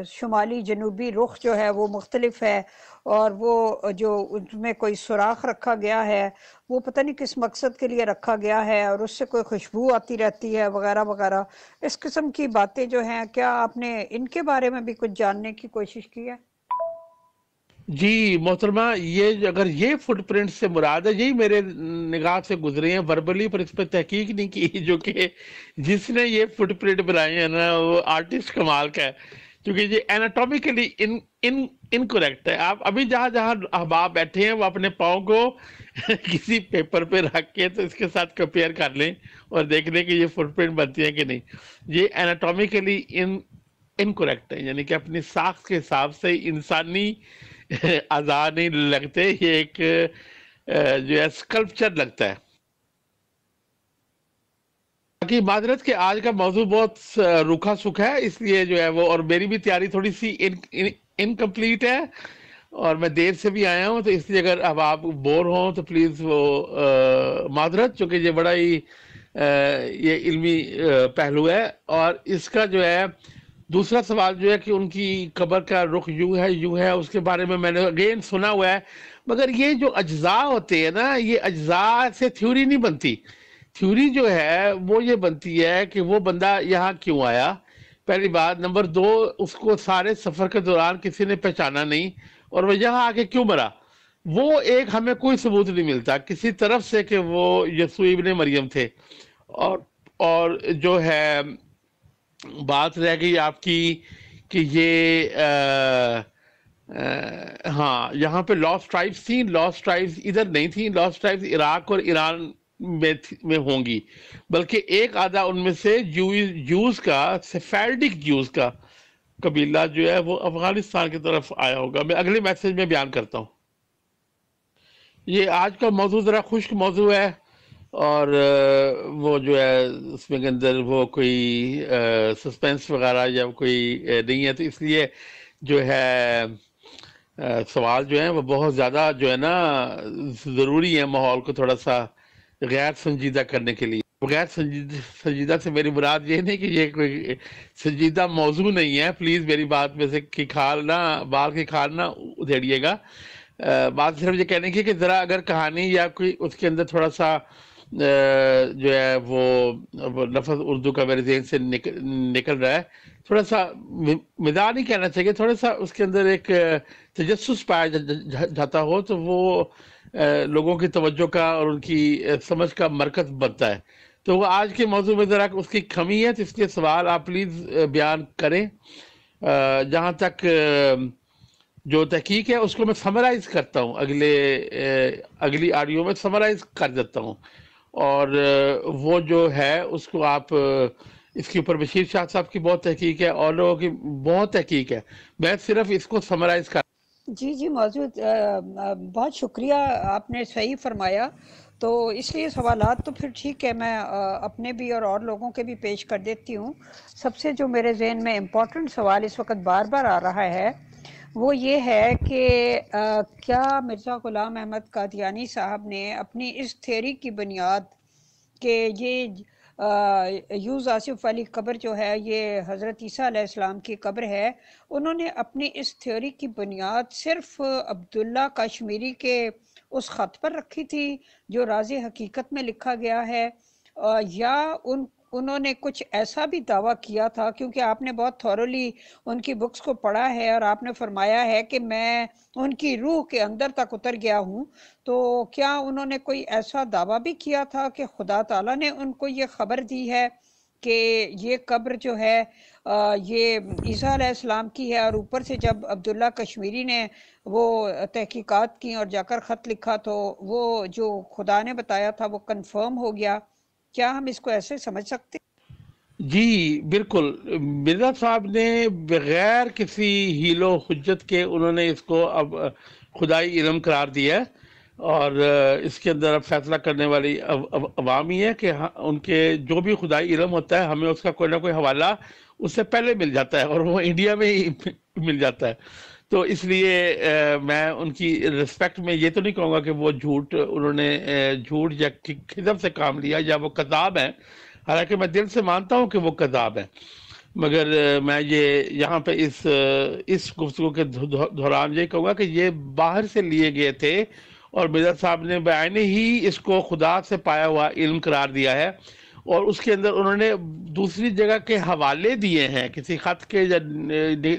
شمالی جنوبی رخ جو ہے وہ مختلف ہے، اور وہ جو اس میں کوئی سوراخ رکھا گیا ہے وہ پتہ نہیں کس مقصد کے لیے رکھا گیا ہے، اور اس سے کوئی خوشبو آتی رہتی ہے وغیرہ وغیرہ. اس قسم کی باتیں جو ہیں، کیا آپ نے ان کے بارے میں بھی کچھ جاننے کی کوشش کی ہے؟ جی محترمہ، یہ اگر یہ فٹ پرنٹ سے مراد ہے، یہی میرے نگاہ سے گزرے ہیں وربلی، پر اس پہ تحقیق نہیں کی. جو کہ جس نے یہ فٹ پرنٹ بنائے ہیں نا وہ آرٹسٹ کمال کا ہے، کیونکہ یہ ایناٹومیکلی انکریکٹ ہے. آپ ابھی جہاں جہاں احباب بیٹھے ہیں وہ اپنے پاؤں کو کسی پیپر پہ رکھ کے تو اس کے ساتھ کمپیئر کر لیں اور دیکھ لیں کہ یہ فٹ پرنٹ بنتی ہے کہ نہیں. یہ ایناٹومیکلی انکریکٹ ہے، یعنی کہ اپنی ساخت کے حساب سے انسانی اعضاء نہیں لگتے، یہ ایک جو ہے اسکلپچر لگتا ہے. باقی معذرت کہ آج کا موضوع بہت روکھا سکھا ہے، اس لیے جو ہے وہ، اور میری بھی تیاری تھوڑی سی انکمپلیٹ ہے اور میں دیر سے بھی آیا ہوں، تو اس لیے اگر اب آپ بور ہوں تو پلیز وہ معذرت، چونکہ یہ بڑا ہی یہ علمی پہلو ہے. اور اس کا جو ہے دوسرا سوال جو ہے کہ ان کی قبر کا رخ یوں ہے، اس کے بارے میں نے اگین سنا ہوا ہے، مگر یہ جو اجزاء ہوتے ہیں نا، یہ اجزاء سے تھیوری نہیں بنتی. تھیوری جو ہے وہ یہ بنتی ہے کہ وہ بندہ یہاں کیوں آیا، پہلی بات. نمبر 2، اس کو سارے سفر کے دوران کسی نے پہچانا نہیں، اور وہ یہاں آ کے کیوں مرا، وہ ایک ہمیں کوئی ثبوت نہیں ملتا کسی طرف سے کہ وہ یسوع ابن مریم تھے. اور جو ہے بات رہ گئی آپ کی کہ یہ ہاں یہاں پہ لاسٹ ٹرائبس تھیں. لاسٹ ٹرائبس ادھر نہیں تھیں، لاسٹ ٹرائبس عراق اور ایران میں ہوں گی، بلکہ ایک آدھا ان میں سے جوز کا، سیفارڈک جوز کا قبیلہ جو ہے وہ افغانستان کی طرف آیا ہوگا. میں اگلے میسج میں بیان کرتا ہوں. یہ آج کا موضوع ذرا خشک موضوع ہے، اور وہ جو ہے اس میں کے اندر وہ کوئی سسپینس وغیرہ یا کوئی نہیں ہے، تو اس لیے جو ہے سوال جو ہیں وہ بہت زیادہ جو ہے نا ضروری ہے ماحول کو تھوڑا سا غیر سنجیدہ کرنے کے لیے. غیر سنجیدہ سے میری مراد یہ نہیں کہ یہ کوئی سنجیدہ موضوع نہیں ہے، پلیز میری بات میں سے کی کھال نہ، بال کی کھال نہ ادھیڑیے گا. بات صرف یہ کہنے کی کہ ذرا اگر کہانی یا کوئی اس کے اندر تھوڑا سا جو ہے وہ لفظ اردو کا میرے ذہن سے نکل رہا ہے، تھوڑا سا مزاح نہیں کہنا چاہیے، تھوڑا سا اس کے اندر ایک تجسس پایا جاتا ہو تو وہ لوگوں کی توجہ کا اور ان کی سمجھ کا مرکز بنتا ہے. تو وہ آج کے موضوع میں ذرا اس کی کمی ہے، تو اس لیے سوال آپ پلیز بیان کریں. جہاں تک جو تحقیق ہے اس کو میں سمرائز کرتا ہوں، اگلی آڈیو میں سمرائز کر دیتا ہوں، اور وہ جو ہے اس کو آپ اس کے اوپر بشیر شاہ صاحب کی بہت تحقیق ہے اور لوگوں کی بہت تحقیق ہے، میں صرف اس کو سمرائز کر. جی موجود، بہت شکریہ، آپ نے صحیح فرمایا. تو اس لیے سوالات تو پھر ٹھیک ہے، میں اپنے بھی اور لوگوں کے بھی پیش کر دیتی ہوں. سب سے جو میرے ذہن میں امپورٹنٹ سوال اس وقت بار بار آ رہا ہے وہ یہ ہے کہ کیا مرزا غلام احمد قادیانی صاحب نے اپنی اس تھیوری کی بنیاد کہ یہ یوز آصف علی قبر جو ہے یہ حضرت عیسیٰ علیہ السلام کی قبر ہے، انہوں نے اپنی اس تھیوری کی بنیاد صرف عبداللہ کشمیری کے اس خط پر رکھی تھی جو راز حقیقت میں لکھا گیا ہے، یا انہوں نے کچھ ایسا بھی دعویٰ کیا تھا؟ کیونکہ آپ نے بہت تھورولی ان کی بکس کو پڑھا ہے اور آپ نے فرمایا ہے کہ میں ان کی روح کے اندر تک اتر گیا ہوں. تو کیا انہوں نے کوئی ایسا دعویٰ بھی کیا تھا کہ خدا تعالیٰ نے ان کو یہ خبر دی ہے کہ یہ قبر جو ہے یہ عیسیٰ علیہ السلام کی ہے، اور اوپر سے جب عبداللہ کشمیری نے وہ تحقیقات کی اور جا کر خط لکھا تو وہ جو خدا نے بتایا تھا وہ کنفرم ہو گیا؟ کیا ہم اس کو ایسے سمجھ سکتے؟ جی بالکل، مرزا صاحب نے بغیر کسی حیل و حجت کے انہوں نے اس کو اب خدائی علم قرار دیا ہے، اور اس کے اندر اب فیصلہ کرنے والی عوام ہی ہے کہ ان کے جو بھی خدائی علم ہوتا ہے ہمیں اس کا کوئی نہ کوئی حوالہ اس سے پہلے مل جاتا ہے، اور وہ انڈیا میں ہی مل جاتا ہے. تو اس لیے میں ان کی رسپیکٹ میں یہ تو نہیں کہوں گا کہ وہ انہوں نے جھوٹ یا کذب سے کام لیا یا وہ کذاب ہیں، حالانکہ میں دل سے مانتا ہوں کہ وہ کذاب ہیں، مگر میں یہ یہاں پہ اس گفتگو کے دوران یہ کہوں گا کہ یہ باہر سے لیے گئے تھے، اور مرزا صاحب نے بعینہ ہی اس کو خدا سے پایا ہوا علم قرار دیا ہے، اور اس کے اندر انہوں نے دوسری جگہ کے حوالے دیے ہیں، کسی خط کے یا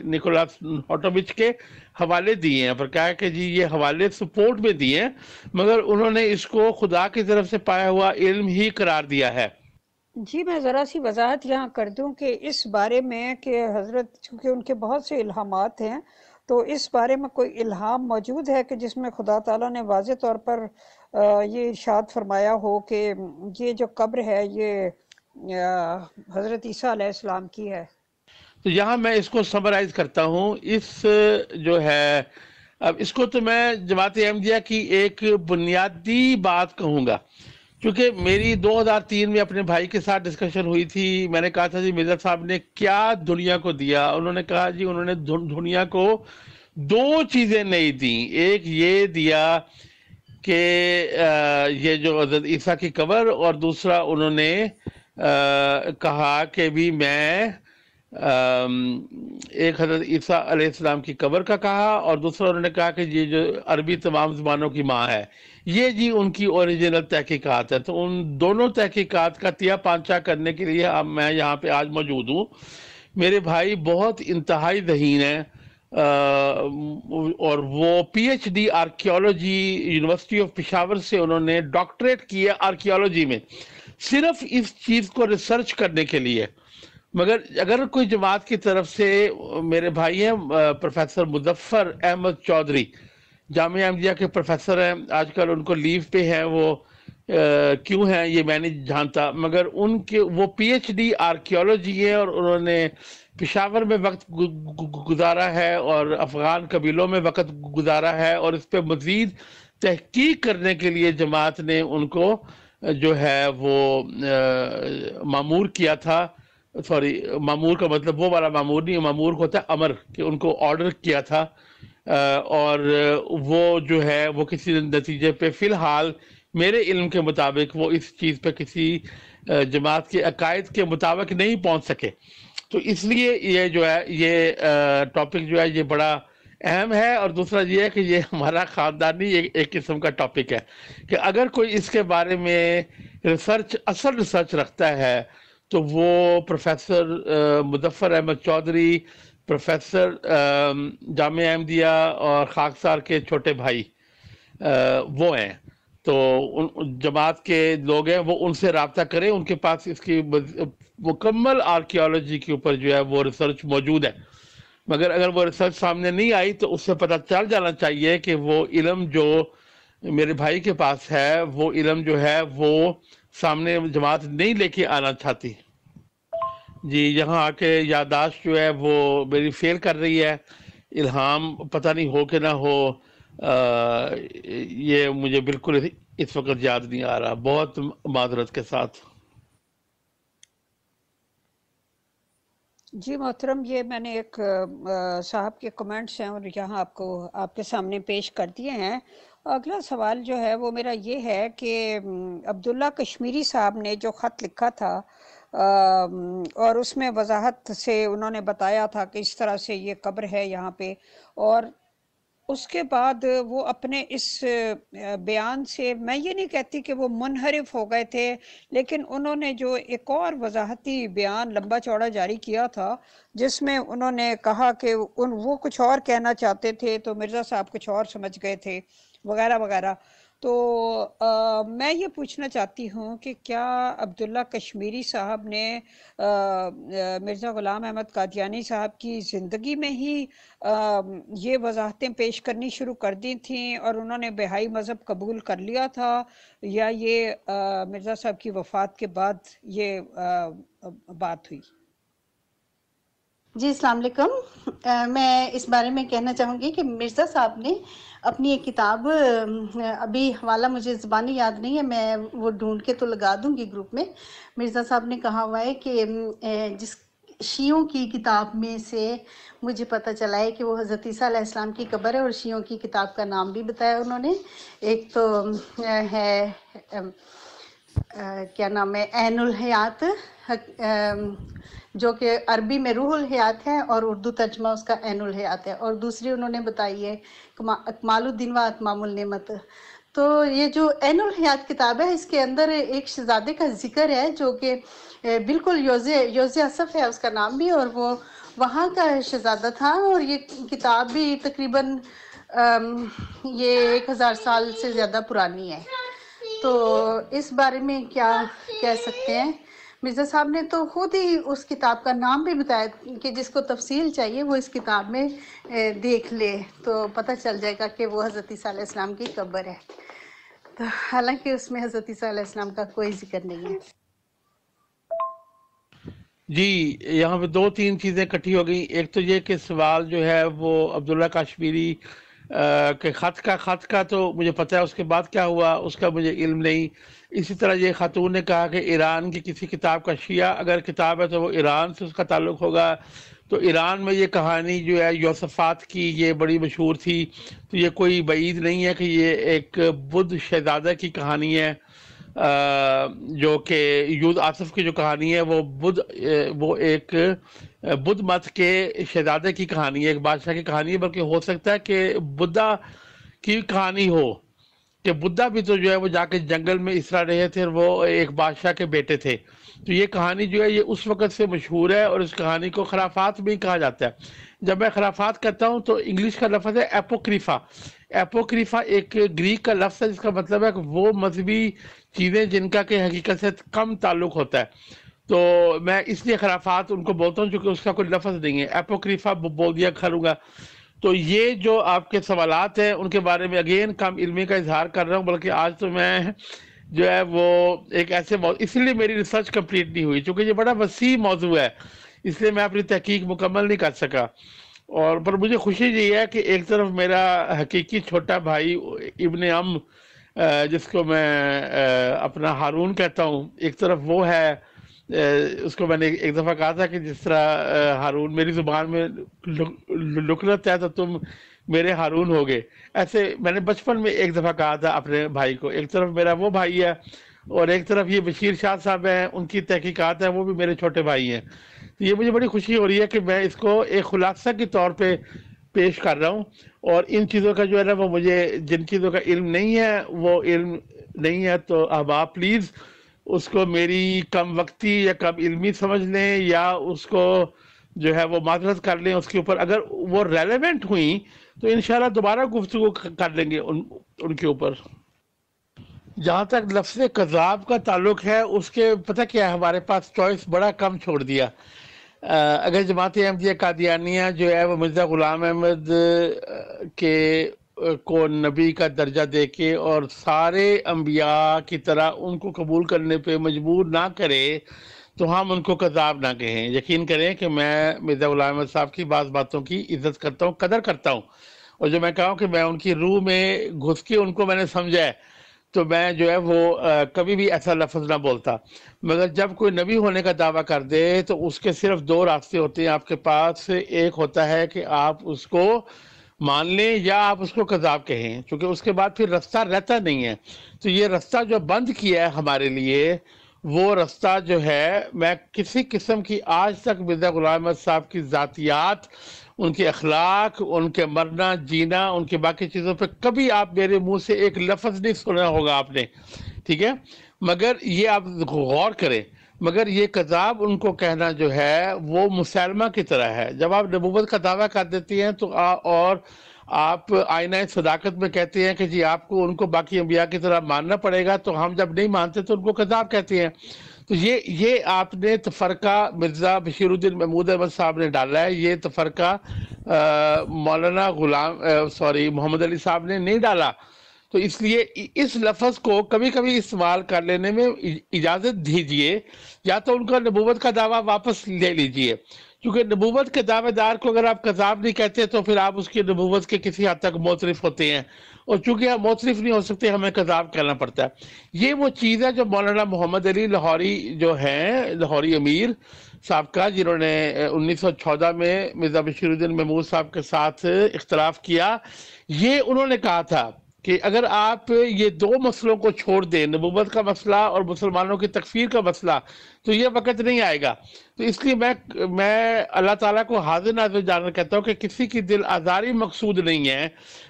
نکولاس ہوٹووچ کے حوالے دیے ہیں، پر کہا ہے کہ جی یہ حوالے سپورٹ میں دیے ہیں، مگر انہوں نے اس کو خدا کی طرف سے پایا ہوا علم ہی قرار دیا ہے. جی میں ذرا سی وضاحت یہاں کر دوں کہ اس بارے میں کہ حضرت چونکہ ان کے بہت سے الہامات ہیں، تو اس بارے میں کوئی الہام موجود ہے کہ جس میں خدا تعالیٰ نے واضح طور پر یہ ارشاد فرمایا ہو کہ یہ جو قبر ہے یہ حضرت عیسیٰ علیہ السلام کی ہے؟ تو یہاں میں اس کو سمرائز کرتا ہوں. اس جو ہے اب اس کو تو میں جماعت احمدیہ کی ایک بنیادی بات کہوں گا، کیونکہ میری 2003 میں اپنے بھائی کے ساتھ ڈسکشن ہوئی تھی. میں نے کہا تھا جی مرزا صاحب نے کیا دنیا کو دیا؟ انہوں نے کہا جی انہوں نے دنیا کو دو چیزیں نہیں دیں. ایک یہ دیا کہ یہ جو حضرت عیسیٰ کی قبر، اور دوسرا انہوں نے کہا کہ بھی میں ایک حضرت عیسیٰ علیہ السلام کی قبر کا کہا، اور دوسرا انہوں نے کہا کہ یہ جو عربی تمام زبانوں کی ماں ہے. یہ جی ان کی اوریجنل تحقیقات ہے. تو ان دونوں تحقیقات کا تیا پانچا کرنے کے لیے اب میں یہاں پہ آج موجود ہوں. میرے بھائی بہت انتہائی ذہین ہیں، اور وہ P H D archaeology university of Peshawar سے انہوں نے ڈاکٹریٹ کی ہے آرکیالوجی میں، صرف اس چیز کو ریسرچ کرنے کے لیے. مگر اگر کوئی جماعت کی طرف سے میرے بھائی ہیں پروفیسر مظفر احمد چودھری، جامعہ احمدیہ کے پروفیسر ہیں، آج کل ان کو لیو پہ ہیں، وہ کیوں ہیں یہ میں نہیں جانتا، مگر ان کے وہ پی ایچ ڈی آرکیالوجی ہے، اور انہوں نے پشاور میں وقت گزارا ہے اور افغان قبیلوں میں وقت گزارا ہے، اور اس پہ مزید تحقیق کرنے کے لیے جماعت نے ان کو جو ہے وہ مامور کیا تھا. سوری، مامور کا مطلب وہ والا مامور نہیں، مامور ہوتا ہے امر، کہ ان کو آرڈر کیا تھا، اور وہ جو ہے وہ کسی نتیجے پہ فی الحال میرے علم کے مطابق وہ اس چیز پہ کسی جماعت کے عقائد کے مطابق نہیں پہنچ سکے. تو اس لیے یہ جو ہے یہ ٹاپک جو ہے یہ بڑا اہم ہے، اور دوسرا یہ ہے کہ یہ ہمارا خاندانی ایک قسم کا ٹاپک ہے کہ اگر کوئی اس کے بارے میں اصل ریسرچ رکھتا ہے تو وہ پروفیسر مظفر احمد چودھری، پروفیسر جامعہ احمدیہ اور خاکسار کے چھوٹے بھائی وہ ہیں. تو جماعت کے لوگ ہیں، وہ ان سے رابطہ کریں، ان کے پاس اس کی مکمل آرکیالوجی کے اوپر جو ہے وہ ریسرچ موجود ہے. مگر اگر وہ ریسرچ سامنے نہیں آئی تو اس سے پتہ چل جانا چاہیے کہ وہ علم جو میرے بھائی کے پاس ہے، وہ علم جو ہے وہ سامنے جماعت نہیں لے کے آنا چاہتی. جی، یہاں آ کے یادداشت جو ہے وہ میری فیل کر رہی ہے. الہام پتہ نہیں ہو کہ نہ ہو، یہ مجھے بالکل اس وقت یاد نہیں آ رہا، بہت معذرت کے ساتھ. جی محترم، یہ میں نے ایک صاحب کے کمنٹس ہیں اور یہاں آپ کے سامنے پیش کر دیے ہیں. اگلا سوال جو ہے وہ میرا یہ ہے کہ عبداللہ کشمیری صاحب نے جو خط لکھا تھا اور اس میں وضاحت سے انہوں نے بتایا تھا کہ اس طرح سے یہ قبر ہے یہاں پہ، اور اس کے بعد وہ اپنے اس بیان سے، میں یہ نہیں کہتی کہ وہ منحرف ہو گئے تھے، لیکن انہوں نے جو ایک اور وضاحتی بیان لمبا چوڑا جاری کیا تھا جس میں انہوں نے کہا کہ وہ کچھ اور کہنا چاہتے تھے تو مرزا صاحب کچھ اور سمجھ گئے تھے وغیرہ وغیرہ. تو میں یہ پوچھنا چاہتی ہوں کہ کیا عبداللہ کشمیری صاحب نے مرزا غلام احمد قادیانی صاحب کی زندگی میں ہی یہ وضاحتیں پیش کرنی شروع کر دی تھیں اور انہوں نے بہائی مذہب قبول کر لیا تھا، یا یہ مرزا صاحب کی وفات کے بعد یہ بات ہوئی؟ جی السلام علیکم. میں اس بارے میں کہنا چاہوں گی کہ مرزا صاحب نے اپنی ایک کتاب، ابھی حوالہ مجھے زبانی یاد نہیں ہے، میں وہ ڈھونڈ کے تو لگا دوں گی گروپ میں. مرزا صاحب نے کہا ہوا ہے کہ جس شیعوں کی کتاب میں سے مجھے پتہ چلا ہے کہ وہ حضرت عیسیٰ علیہ السلام کی قبر ہے، اور شیعوں کی کتاب کا نام بھی بتایا انہوں نے. ایک تو ہے کیا نام ہے، عین الحیات، جو کہ عربی میں روح الحیات ہے اور اردو ترجمہ اس کا عین الحیات ہے، اور دوسری انہوں نے بتائی ہے اکمال الدین و اتمام النعمت. تو یہ جو عین الحیات کتاب ہے، اس کے اندر ایک شہزادے کا ذکر ہے جو کہ بالکل یوز اصف ہے اس کا نام بھی، اور وہ وہاں کا شہزادہ تھا، اور یہ کتاب بھی تقریباً یہ 1000 سال سے زیادہ پرانی ہے. تو اس بارے میں کیا کہہ سکتے ہیں؟ مرزا صاحب نے تو خود ہی اس کتاب کا نام بھی بتایا کہ جس کو تفصیل چاہیے وہ اس کتاب میں دیکھ لے تو پتہ چل جائے گا کہ وہ حضرت عیسیٰ علیہ السلام کی قبر ہے. تو حالانکہ اس میں حضرت عیسیٰ علیہ السلام کا کوئی ذکر نہیں ہے. جی، یہاں پہ 2-3 چیزیں اکٹھی ہو گئی. ایک تو یہ کہ سوال جو ہے وہ عبداللہ کشمیری کے خط کا تو مجھے پتہ ہے، اس کے بعد کیا ہوا اس کا مجھے علم نہیں. اسی طرح یہ خاتون نے کہا کہ ایران کی کسی کتاب کا شیعہ اگر کتاب ہے تو وہ ایران سے اس کا تعلق ہوگا. تو ایران میں یہ کہانی جو ہے یوسفات کی یہ بڑی مشہور تھی، تو یہ کوئی بعید نہیں ہے کہ یہ ایک بدھ شہزادہ کی کہانی ہے، جو کہ یوز آصف کی جو کہانی ہے وہ ایک بدھ مت کے شہزادے کی کہانی ہے، ایک بادشاہ کی کہانی ہے. بلکہ ہو سکتا ہے کہ بدھا کی کہانی ہو کہ بدھا بھی تو جو ہے وہ جا کے جنگل میں اس طرح رہے تھے، وہ ایک بادشاہ کے بیٹے تھے. تو یہ کہانی جو ہے یہ اس وقت سے مشہور ہے، اور اس کہانی کو خرافات بھی کہا جاتا ہے. جب میں خرافات کہتا ہوں تو انگلش کا لفظ ہے ایپوکریفا. ایپوکریفا ایک گریک کا لفظ ہے جس کا مطلب ہے کہ وہ مذہبی چیزیں جن کا کہ حقیقت سے کم تعلق ہوتا ہے. تو میں اس لیے خرافات ان کو بولتا ہوں چونکہ اس کا کوئی لفظ نہیں ہے. ایپوکریفا بول دیا کھلوں گا. تو یہ جو آپ کے سوالات ہیں ان کے بارے میں اگین کم علمی کا اظہار کر رہا ہوں، بلکہ آج تو میں جو ہے وہ ایک ایسے موضوع، اس لیے میری ریسرچ کمپلیٹ نہیں ہوئی چونکہ یہ بڑا وسیع موضوع ہے، اس لیے میں اپنی تحقیق مکمل نہیں کر سکا. اور پر مجھے خوشی یہ ہے کہ ایک طرف میرا حقیقی چھوٹا بھائی ابن ام، جس کو میں اپنا ہارون کہتا ہوں، ایک طرف وہ ہے. اس کو میں نے ایک دفعہ کہا تھا کہ جس طرح ہارون میری زبان میں لکنت ہے تو تم میرے ہارون ہو گئے، ایسے میں نے بچپن میں ایک دفعہ کہا تھا اپنے بھائی کو. ایک طرف میرا وہ بھائی ہے اور ایک طرف یہ بشیر شاہ صاحب ہیں، ان کی تحقیقات ہیں، وہ بھی میرے چھوٹے بھائی ہیں. تو یہ مجھے بڑی خوشی ہو رہی ہے کہ میں اس کو ایک خلاصہ کے طور پہ پیش کر رہا ہوں، اور ان چیزوں کا جو ہے نا وہ مجھے جن چیزوں کا علم نہیں ہے وہ علم نہیں ہے، تو اب آپ پلیز اس کو میری کم وقتی یا کم علمی سمجھ لیں، یا اس کو جو ہے وہ معذرت کر لیں اس کے اوپر. اگر وہ ریلیونٹ ہوئیں تو انشاءاللہ دوبارہ گفتگو کر لیں گے ان کے اوپر. جہاں تک لفظ کذاب کا تعلق ہے، اس کے پتہ کیا ہے، ہمارے پاس چوائس بڑا کم چھوڑ دیا. اگر جماعت احمدیہ قادیانیہ جو ہے وہ مرزا غلام احمد کے کو نبی کا درجہ دے کے اور سارے انبیاء کی طرح ان کو قبول کرنے پہ مجبور نہ کرے تو ہم ان کو کذاب نہ کہیں. یقین کریں کہ میں مرزا غلام احمد صاحب کی بعض باتوں کی عزت کرتا ہوں، قدر کرتا ہوں، اور جو میں کہا ہوں کہ میں ان کی روح میں گھس کے ان کو میں نے سمجھا ہے، تو میں جو ہے وہ کبھی بھی ایسا لفظ نہ بولتا. مگر جب کوئی نبی ہونے کا دعویٰ کر دے تو اس کے صرف دو راستے ہوتے ہیں آپ کے پاس. ایک ہوتا ہے کہ آپ اس کو مان لیں یا آپ اس کو کذاب کہیں، چونکہ اس کے بعد پھر رستہ رہتا نہیں ہے. تو یہ رستہ جو بند کیا ہے ہمارے لیے، وہ رستہ جو ہے، میں کسی قسم کی آج تک مرزا غلام احمد صاحب کی ذاتیات، ان کے اخلاق، ان کے مرنا جینا، ان کے باقی چیزوں پہ کبھی آپ میرے منہ سے ایک لفظ نہیں سنا ہوگا آپ نے، ٹھیک ہے. مگر یہ آپ غور کریں، مگر یہ کذاب ان کو کہنا جو ہے وہ مسلمہ کی طرح ہے. جب آپ نبوت کا دعویٰ کر دیتی ہیں تو اور آپ آئینہ صداقت میں کہتے ہیں کہ جی آپ کو ان کو باقی انبیاء کی طرح ماننا پڑے گا، تو ہم جب نہیں مانتے تو ان کو کذاب کہتے ہیں. تو یہ آپ نے تفرقہ مرزا بشیر الدین محمود احمد صاحب نے ڈالا ہے، یہ تفرقہ مولانا محمد علی صاحب نے نہیں ڈالا. تو اس لیے اس لفظ کو کبھی کبھی استعمال کر لینے میں اجازت دیجئے، یا تو ان کا نبوت کا دعویٰ واپس لے لیجئے، کیونکہ نبوت کے دعوے دار کو اگر آپ کذاب نہیں کہتے تو پھر آپ اس کی نبوت کے کسی حد تک معترف ہوتے ہیں، اور چونکہ ہم معترف نہیں ہو سکتے ہمیں کذاب کہنا پڑتا ہے. یہ وہ چیز ہے جو مولانا محمد علی لاہوری جو ہیں، لاہوری امیر صاحب کا، جنہوں نے 1914 میں مرزا بشیر الدین محمود صاحب کے ساتھ اختلاف کیا، یہ انہوں نے کہا تھا کہ اگر آپ یہ دو مسئلوں کو چھوڑ دیں، نبوت کا مسئلہ اور مسلمانوں کی تکفیر کا مسئلہ، تو یہ وقت نہیں آئے گا. تو اس لیے میں اللہ تعالیٰ کو حاضر ناظر جاننا کہتا ہوں کہ کسی کی دل آزاری مقصود نہیں ہے،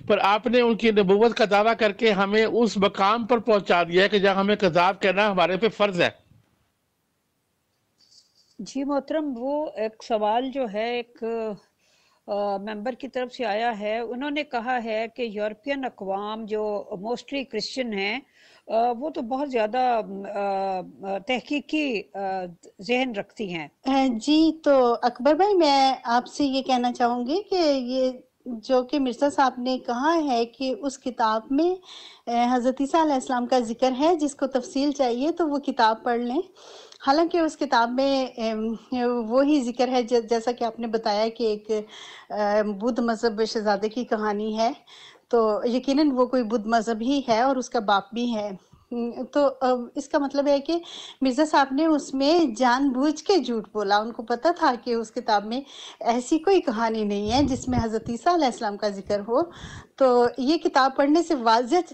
پر آپ نے ان کی نبوت کا دعویٰ کر کے ہمیں اس مقام پر پہنچا دیا ہے کہ جہاں ہمیں کذاب کہنا ہمارے پہ فرض ہے. جی محترم، وہ ایک سوال جو ہے ایک ممبر کی طرف سے آیا ہے. انہوں نے کہا ہے کہ یورپین اقوام جو موسٹلی کرسچن ہیں وہ تو بہت زیادہ تحقیقی ذہن رکھتی ہیں. جی تو اکبر بھائی، میں آپ سے یہ کہنا چاہوں گی کہ یہ جو کہ مرزا صاحب نے کہا ہے کہ اس کتاب میں حضرت عیسیٰ علیہ السلام کا ذکر ہے، جس کو تفصیل چاہیے تو وہ کتاب پڑھ لیں. حالانکہ اس کتاب میں وہی ذکر ہے جیسا کہ آپ نے بتایا کہ ایک بدھ مذہب شہزادے کی کہانی ہے، تو یقیناً وہ کوئی بدھ مذہب ہی ہے اور اس کا باپ بھی ہے. تو اس کا مطلب ہے کہ مرزا صاحب نے اس میں جان بوجھ کے جھوٹ بولا. ان کو پتہ تھا کہ اس کتاب میں ایسی کوئی کہانی نہیں ہے جس میں حضرت عیسیٰ علیہ السلام کا ذکر ہو. تو یہ کتاب پڑھنے سے واضح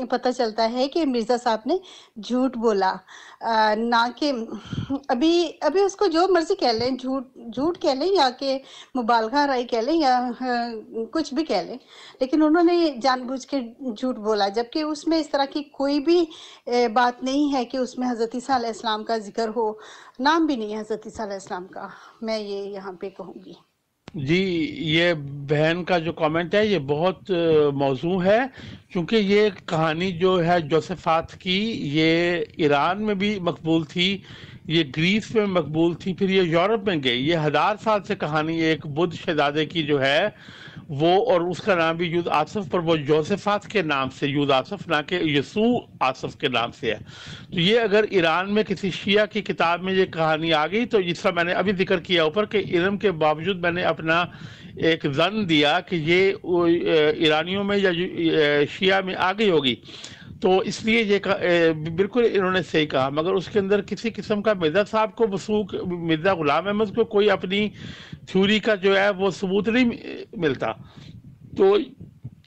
پتہ چلتا ہے کہ مرزا صاحب نے جھوٹ بولا، نہ کہ ابھی اس کو جو مرضی کہہ لیں، جھوٹ کہہ لیں یا کہ مبالغہ رائی کہہ لیں یا کچھ بھی کہہ لیں، لیکن انہوں نے جان بوجھ کے جھوٹ بولا، جبکہ اس میں اس طرح کی کوئی بھی بات نہیں ہے کہ اس میں حضرت عیسیٰ علیہ السلام کا ذکر ہو. نام بھی نہیں ہے حضرت عیسیٰ علیہ السلام کا. میں یہ یہاں پہ کہوں گی. جی، یہ بہن کا جو کامنٹ ہے یہ بہت موضوع ہے، کیونکہ یہ کہانی جو ہے جوسفات کی، یہ ایران میں بھی مقبول تھی، یہ گریس میں مقبول تھی، پھر یہ یورپ میں گئی. یہ 1000 سال سے کہانی ایک بدھ شہزادے کی جو ہے وہ، اور اس کا نام بھی یود آصف، پر وہ جوسفات کے نام سے، یود آصف نہ کہ یسوع آصف کے نام سے ہے. تو یہ اگر ایران میں کسی شیعہ کی کتاب میں یہ کہانی آ گئی، تو جس طرح میں نے ابھی ذکر کیا اوپر کہ علم کے باوجود میں نے اپنا ایک ظن دیا کہ یہ ایرانیوں میں یا شیعہ میں آ گئی ہوگی، تو اس لیے یہ بالکل انہوں نے صحیح کہا. مگر اس کے اندر کسی قسم کا مرزا صاحب کو وثوق، مرزا غلام احمد کو کوئی اپنی تھیوری کا جو ہے وہ ثبوت نہیں ملتا. تو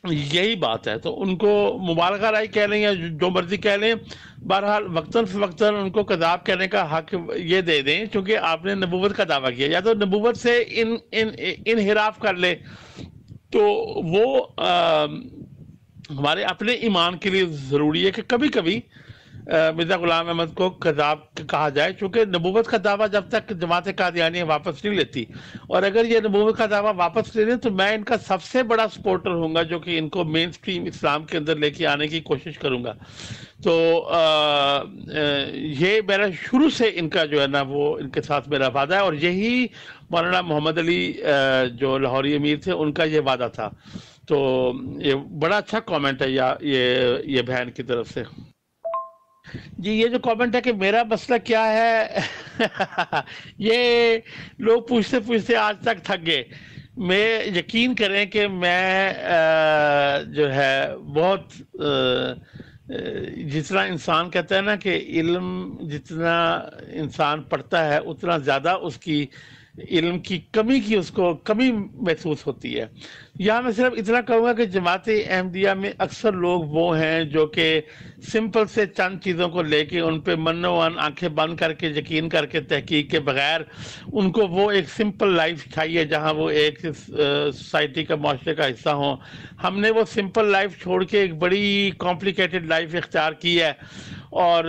یہی بات ہے. تو ان کو مبالغہ رائی کہہ لیں یا جو مرضی کہہ لیں، بہرحال وقتاً فوقتاً ان کو کذاب کہنے کا حق یہ دے دیں، چونکہ آپ نے نبوت کا دعویٰ کیا. یا تو نبوت سے انحراف کر لے، تو وہ ہمارے اپنے ایمان کے لیے ضروری ہے کہ کبھی کبھی مرزا غلام احمد کو کذاب کہا جائے، چونکہ نبوت کا دعویٰ جب تک جماعت قادیانیہ واپس نہیں لیتی، اور اگر یہ نبوت کا دعویٰ واپس لے لیں تو میں ان کا سب سے بڑا سپورٹر ہوں گا، جو کہ ان کو مین سٹریم اسلام کے اندر لے کے آنے کی کوشش کروں گا۔ تو یہ میرا شروع سے ان کا جو ہے نا وہ ان کے ساتھ میرا وعدہ ہے، اور یہی مولانا محمد علی جو لاہوری امیر تھے ان کا یہ وعدہ تھا۔ تو یہ بڑا اچھا کامنٹ ہے یہ بہن کی طرف سے۔ جی یہ جو کامنٹ ہے کہ میرا مسئلہ کیا ہے یہ لوگ پوچھتے پوچھتے آج تک تھک گئے۔ میں یقین کریں کہ میں جو ہے بہت جتنا انسان کہتا ہے نا کہ علم جتنا انسان پڑھتا ہے اتنا زیادہ اس کی علم کی کمی کی اس کو کمی محسوس ہوتی ہے۔ یہاں میں صرف اتنا کہوں گا کہ جماعت احمدیہ میں اکثر لوگ وہ ہیں جو کہ سمپل سے چند چیزوں کو لے کے ان پہ منوان آنکھیں بند کر کے یقین کر کے تحقیق کے بغیر ان کو وہ ایک سمپل لائف چاہیے جہاں وہ ایک سوسائٹی کا معاشرے کا حصہ ہوں۔ ہم نے وہ سمپل لائف چھوڑ کے ایک بڑی کمپلیکیٹڈ لائف اختیار کی ہے، اور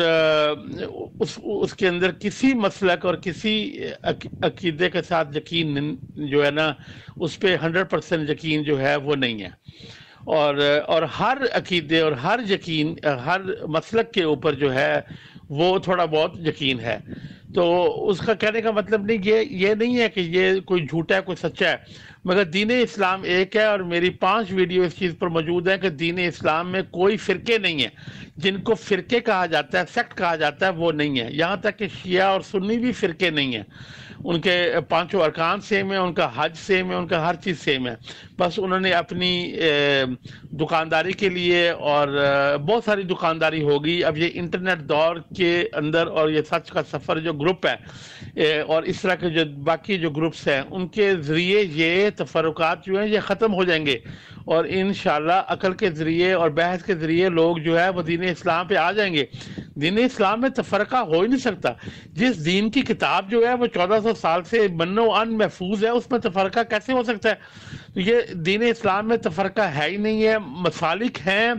اس کے اندر کسی مسلک اور کسی عقیدے کے ساتھ یقین جو ہے نا اس پہ 100% یقین جو ہے وہ نہیں ہے، اور ہر عقیدے اور ہر یقین ہر مسلک کے اوپر جو ہے وہ تھوڑا بہت یقین ہے۔ تو اس کا کہنے کا مطلب نہیں یہ نہیں ہے کہ یہ کوئی جھوٹا ہے کوئی سچا ہے، مگر دین اسلام ایک ہے، اور میری 5 ویڈیو اس چیز پر موجود ہیں کہ دین اسلام میں کوئی فرقے نہیں ہیں۔ جن کو فرقے کہا جاتا ہے سیکٹ کہا جاتا ہے وہ نہیں ہے، یہاں تک کہ شیعہ اور سنی بھی فرقے نہیں ہیں۔ ان کے 5 ارکان سیم ہیں، ان کا حج سیم ہے، ان کا ہر چیز سیم ہے، بس انہوں نے اپنی دکانداری کے لیے، اور بہت ساری دکانداری ہوگی اب یہ انٹرنیٹ دور کے اندر، اور یہ سچ کا سفر جو گروپ ہے اور اس طرح کے جو باقی جو گروپس ہیں ان کے ذریعے یہ تفرقات جو ہیں یہ ختم ہو جائیں گے، اور انشاءاللہ عقل کے ذریعے اور بحث کے ذریعے لوگ جو ہے وہ دین اسلام پہ آ جائیں گے۔ دین اسلام میں تفرقہ ہو ہی نہیں سکتا۔ جس دین کی کتاب جو ہے وہ 1400 سال سے منوعن محفوظ ہے، اس میں تفرقہ کیسے ہو سکتا ہے؟ تو یہ دین اسلام میں تفرقہ ہے ہی نہیں ہے۔ مسالک ہیں،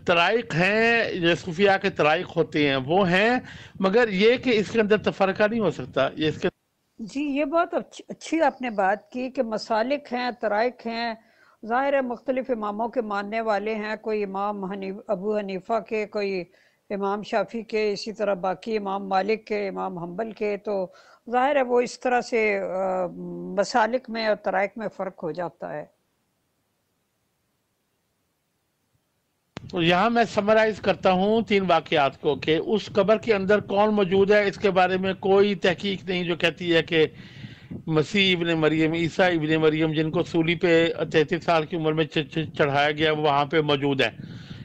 طرائق ہیں، جو صوفیاء کے طرائق ہوتے ہیں وہ ہیں، مگر یہ کہ اس کے اندر تفرقہ نہیں ہو سکتا۔ یہ اس کے جی یہ بہت اچھی آپ نے بات کی کہ مسالک ہیں، طرائق ہیں، ظاہر ہے مختلف اماموں کے ماننے والے ہیں، کوئی امام ابو حنیفہ کے، کوئی امام شافعی کے، اسی طرح باقی امام مالک کے، امام حنبل کے، تو ظاہر ہے وہ اس طرح سے مسالک میں اور طرائق میں فرق ہو جاتا ہے۔ یہاں میں سمرائز کرتا ہوں 3 واقعات کو کہ اس قبر کے اندر کون موجود ہے، اس کے بارے میں کوئی تحقیق نہیں جو کہتی ہے کہ مسیح ابن مریم، عیسیٰ ابن مریم جن کو سولی پہ 33 سال کی عمر میں چڑھایا گیا وہاں پہ موجود ہے۔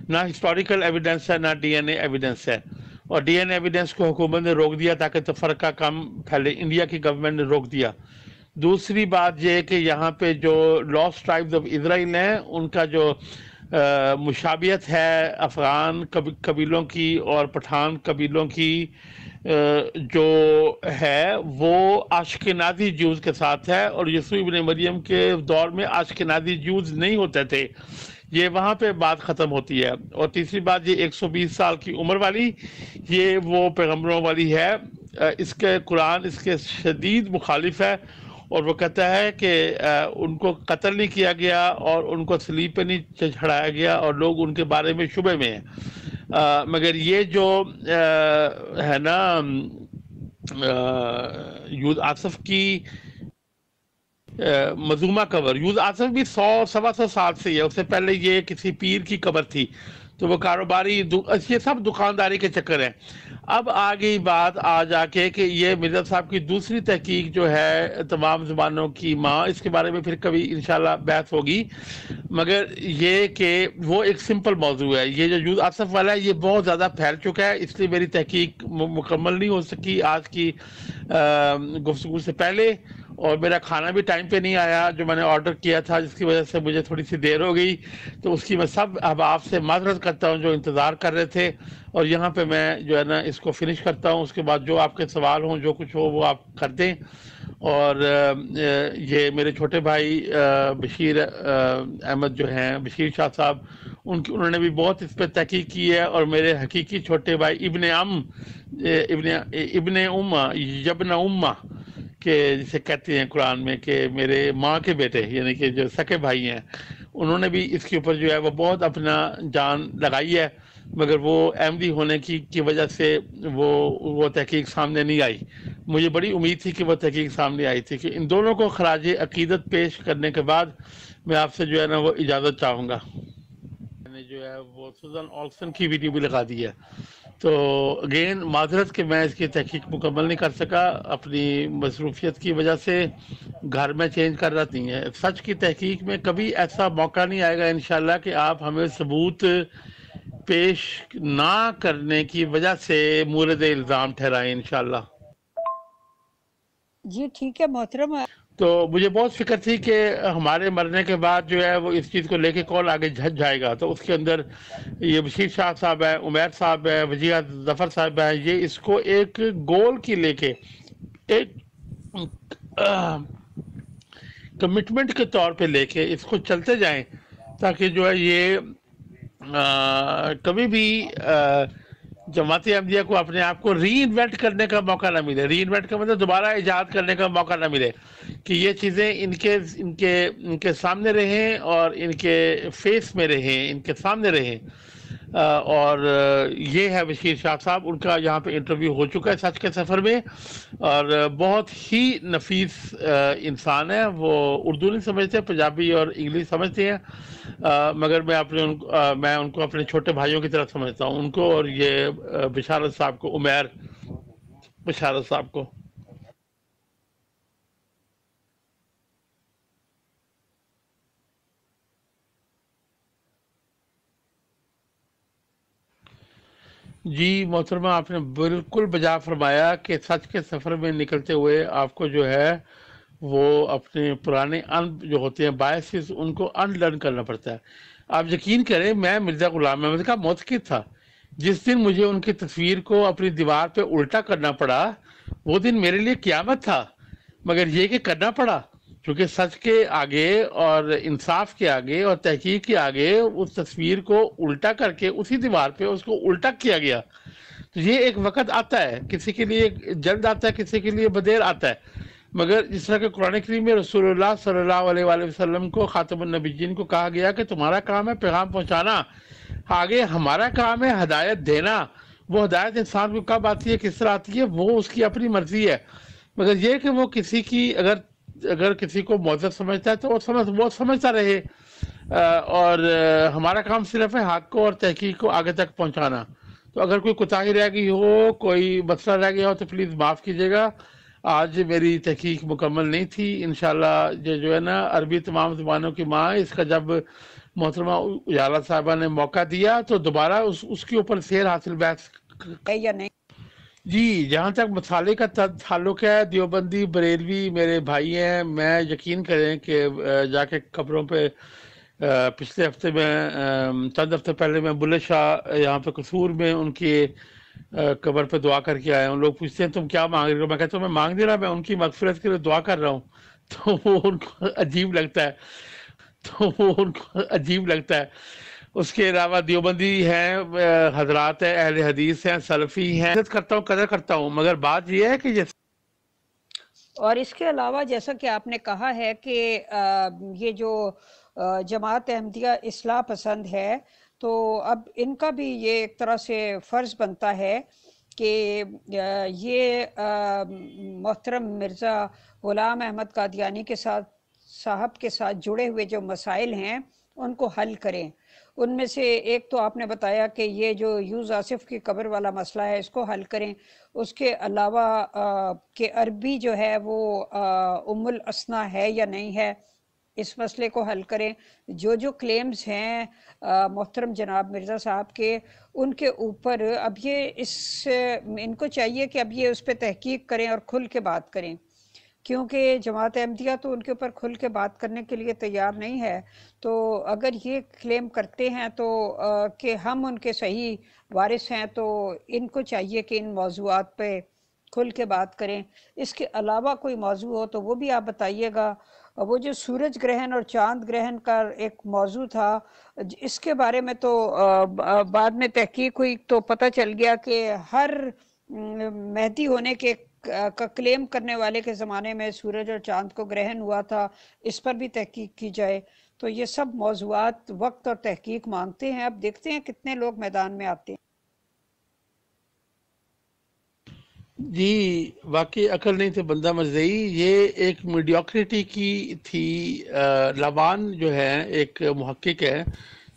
نہ ہسٹوریکل ایویڈنس ہے، نہ ڈی این اے ایویڈنس ہے، اور ڈی این اے ایویڈنس کو حکومت نے روک دیا تاکہ تفرقہ کم پھیلے، انڈیا کی گورنمنٹ نے روک دیا۔ دوسری بات یہ کہ یہاں پہ جو لاسٹ ٹرائبز آف اسرائیل ہیں ان کا جو مشابہت ہے افغان قبیلوں کی اور پٹھان قبیلوں کی جو ہے وہ اشکنازی جوز کے ساتھ ہے، اور یسوع ابن مریم کے دور میں اشکنازی جوز نہیں ہوتے تھے، یہ وہاں پہ بات ختم ہوتی ہے۔ اور تیسری بات یہ 120 سال کی عمر والی، یہ وہ پیغمبروں والی ہے، اس کے قرآن اس کے شدید مخالف ہے، اور وہ کہتا ہے کہ ان کو قتل نہیں کیا گیا اور ان کو صلیب پہ نہیں چڑھایا گیا، اور لوگ ان کے بارے میں شبہ میں ہیں۔ مگر یہ جو ہے نا یوز آصف کی مظومہ قبر، یوز آصف بھی 100-125 سال سے ہے، اس سے پہلے یہ کسی پیر کی قبر تھی، تو وہ کاروباری یہ سب دکانداری کے چکر ہیں۔ اب آ گئی بات آ جا کے کہ یہ مرزا صاحب کی دوسری تحقیق جو ہے تمام زبانوں کی ماں، اس کے بارے میں پھر کبھی انشاءاللہ بحث ہوگی، مگر یہ کہ وہ ایک سمپل موضوع ہے۔ یہ جو یوز آصف والا ہے یہ بہت زیادہ پھیل چکا ہے، اس لیے میری تحقیق مکمل نہیں ہو سکی آج کی گفتگو سے پہلے، اور میرا کھانا بھی ٹائم پہ نہیں آیا جو میں نے آرڈر کیا تھا، جس کی وجہ سے مجھے تھوڑی سی دیر ہو گئی، تو اس کی میں سب احباب سے معذرت کرتا ہوں جو انتظار کر رہے تھے، اور یہاں پہ میں جو ہے نا اس کو فنش کرتا ہوں۔ اس کے بعد جو آپ کے سوال ہوں جو کچھ ہو وہ آپ کر دیں، اور یہ میرے چھوٹے بھائی بشیر احمد جو ہیں، بشیر شاہ صاحب، انہوں نے بھی بہت اس پہ تحقیق کی ہے، اور میرے حقیقی چھوٹے بھائی ابن یبن امہ کہ جسے کہتے ہیں قرآن میں کہ میرے ماں کے بیٹے، یعنی کہ جو سکے بھائی ہیں، انہوں نے بھی اس کے اوپر جو ہے وہ بہت اپنا جان لگائی ہے، مگر وہ احمدی ہونے کی وجہ سے وہ تحقیق سامنے نہیں آئی۔ مجھے بڑی امید تھی کہ وہ تحقیق سامنے آئی تھی کہ ان دونوں کو خراج عقیدت پیش کرنے کے بعد میں آپ سے جو ہے نا وہ اجازت چاہوں گا۔ میں نے جو ہے وہ سوزن آلسن کی ویڈیو بھی لگا دی ہے، تو اگین معذرت کہ میں اس کی تحقیق مکمل نہیں کر سکا، اپنی مصروفیت کی وجہ سے گھر میں چینج کر رہا نہیں ہے۔ سچ کی تحقیق میں کبھی ایسا موقع نہیں آئے گا انشاءاللہ کہ آپ ہمیں ثبوت پیش نہ کرنے کی وجہ سے مورد الزام ٹھہرائیں انشاءاللہ۔ جی ٹھیک ہے محترم۔ تو مجھے بہت فکر تھی کہ ہمارے مرنے کے بعد جو ہے وہ اس چیز کو لے کے کون آگے جھج جائے گا، تو اس کے اندر یہ بشیر شاہ صاحب ہے، عمیر صاحب ہے، وجیہہ ظفر صاحب ہے، یہ اس کو ایک گول کی لے کے ایک کمٹمنٹ کے طور پہ لے کے اس کو چلتے جائیں، تاکہ جو ہے یہ کبھی بھی جماعت احمدیہ کو اپنے آپ کو ری انوینٹ کرنے کا موقع نہ ملے۔ ری انوینٹ کا مطلب دوبارہ ایجاد کرنے کا موقع نہ ملے، کہ یہ چیزیں ان کے سامنے رہیں اور ان کے فیس میں رہیں، ان کے سامنے رہیں۔ اور یہ ہے بشیر شاہ صاحب، ان کا یہاں پہ انٹرویو ہو چکا ہے سچ کے سفر میں، اور بہت ہی نفیس انسان ہے۔ وہ اردو نہیں سمجھتے، پنجابی اور انگلش سمجھتے ہیں، مگر میں ان کو اپنے چھوٹے بھائیوں کی طرح سمجھتا ہوں، ان کو اور یہ بشارت صاحب کو، عمیر بشارت صاحب کو۔ جی محترمہ، آپ نے بالکل بجا فرمایا کہ سچ کے سفر میں نکلتے ہوئے آپ کو جو ہے وہ اپنے پرانے جو ہوتے ہیں باعث ان کو ان لرن کرنا پڑتا ہے۔ آپ یقین کریں، میں مرزا غلام احمد کا معتقد تھا۔ جس دن مجھے ان کی تصویر کو اپنی دیوار پہ الٹا کرنا پڑا، وہ دن میرے لیے قیامت تھا، مگر یہ کہ کرنا پڑا، کیونکہ سچ کے آگے اور انصاف کے آگے اور تحقیق کے آگے اس تصویر کو الٹا کر کے اسی دیوار پہ اس کو الٹا کیا گیا۔ تو یہ ایک وقت آتا ہے، کسی کے لیے جلد آتا ہے، کسی کے لیے بدیر آتا ہے، مگر جس طرح کہ قرآن کریم میں رسول اللہ صلی اللہ علیہ وآلہ وسلم کو، خاتم النبیین کو کہا گیا کہ تمہارا کام ہے پیغام پہنچانا، آگے ہمارا کام ہے ہدایت دینا۔ وہ ہدایت انسان کو کب آتی ہے، کس طرح آتی ہے، وہ اس کی اپنی مرضی ہے، مگر یہ کہ وہ کسی کی اگر کسی کو معذر سمجھتا ہے تو وہ سمجھتا رہے، اور ہمارا کام صرف ہے حق کو اور تحقیق کو آگے تک پہنچانا۔ تو اگر کوئی کوتاہی رہ گئی ہو، کوئی مسئلہ رہ گیا ہو تو پلیز معاف کیجیے گا۔ آج میری تحقیق مکمل نہیں تھی، انشاءاللہ یہ جو ہے نا عربی تمام زبانوں کی ماں ہے، اس کا جب محترمہ اجالا صاحبہ نے موقع دیا تو دوبارہ اس کے اوپر سیر حاصل بحث ہے یا نہیں؟ جی جہاں تک مسالے کا تعلق ہے، دیوبندی بریلوی میرے بھائی ہیں، میں یقین کریں کہ جا کے قبروں پہ پچھلے ہفتے میں چند ہفتے پہلے میں بلے شاہ یہاں پہ قصور میں ان کی قبر پہ دعا کر کے آیا ہوں۔ لوگ پوچھتے ہیں تم کیا مانگ رہے ہو، میں کہتا ہوں میں مانگ نہیں رہا، میں ان کی مغفرت کے لیے دعا کر رہا ہوں۔ تو وہ ان کو عجیب لگتا ہے۔ اس کے علاوہ دیوبندی ہیں، حضرات ہیں، اہل حدیث ہیں، سلفی ہیں، عزت کرتا ہوں، قدر کرتا ہوں، مگر بات یہ ہے کہ اور اس کے علاوہ جیسا کہ آپ نے کہا ہے کہ یہ جو جماعت احمدیہ اصلاح پسند ہے، تو اب ان کا بھی یہ ایک طرح سے فرض بنتا ہے کہ یہ محترم مرزا غلام احمد قادیانی کے ساتھ صاحب کے ساتھ جڑے ہوئے جو مسائل ہیں ان کو حل کریں۔ ان میں سے ایک تو آپ نے بتایا کہ یہ جو یوز آصف کی قبر والا مسئلہ ہے اس کو حل کریں۔ اس کے علاوہ کہ عربی جو ہے وہ ام الاسنا ہے یا نہیں ہے، اس مسئلے کو حل کریں۔ جو کلیمز ہیں محترم جناب مرزا صاحب کے، ان کے اوپر اب ان کو چاہیے کہ اب یہ اس پہ تحقیق کریں اور کھل کے بات کریں، کیونکہ جماعت احمدیہ تو ان کے اوپر کھل کے بات کرنے کے لیے تیار نہیں ہے۔ تو اگر یہ کلیم کرتے ہیں تو کہ ہم ان کے صحیح وارث ہیں، تو ان کو چاہیے کہ ان موضوعات پہ کھل کے بات کریں. اس کے علاوہ کوئی موضوع ہو تو وہ بھی آپ بتائیے گا. وہ جو سورج گرہن اور چاند گرہن کا ایک موضوع تھا، اس کے بارے میں تو بعد میں تحقیق ہوئی تو پتہ چل گیا کہ ہر مہدی ہونے کے کا کلیم کرنے والے کے زمانے میں سورج اور چاند کو گرہن ہوا تھا. اس پر بھی تحقیق کی جائے. تو یہ سب موضوعات وقت اور تحقیق مانگتے ہیں. اب دیکھتے ہیں کتنے لوگ میدان میں آتے ہیں. جی واقعی عقل نہیں تو بندہ مرضی. یہ ایک میڈیوکریٹی کی تھی. لابان جو ہے ایک محقق ہے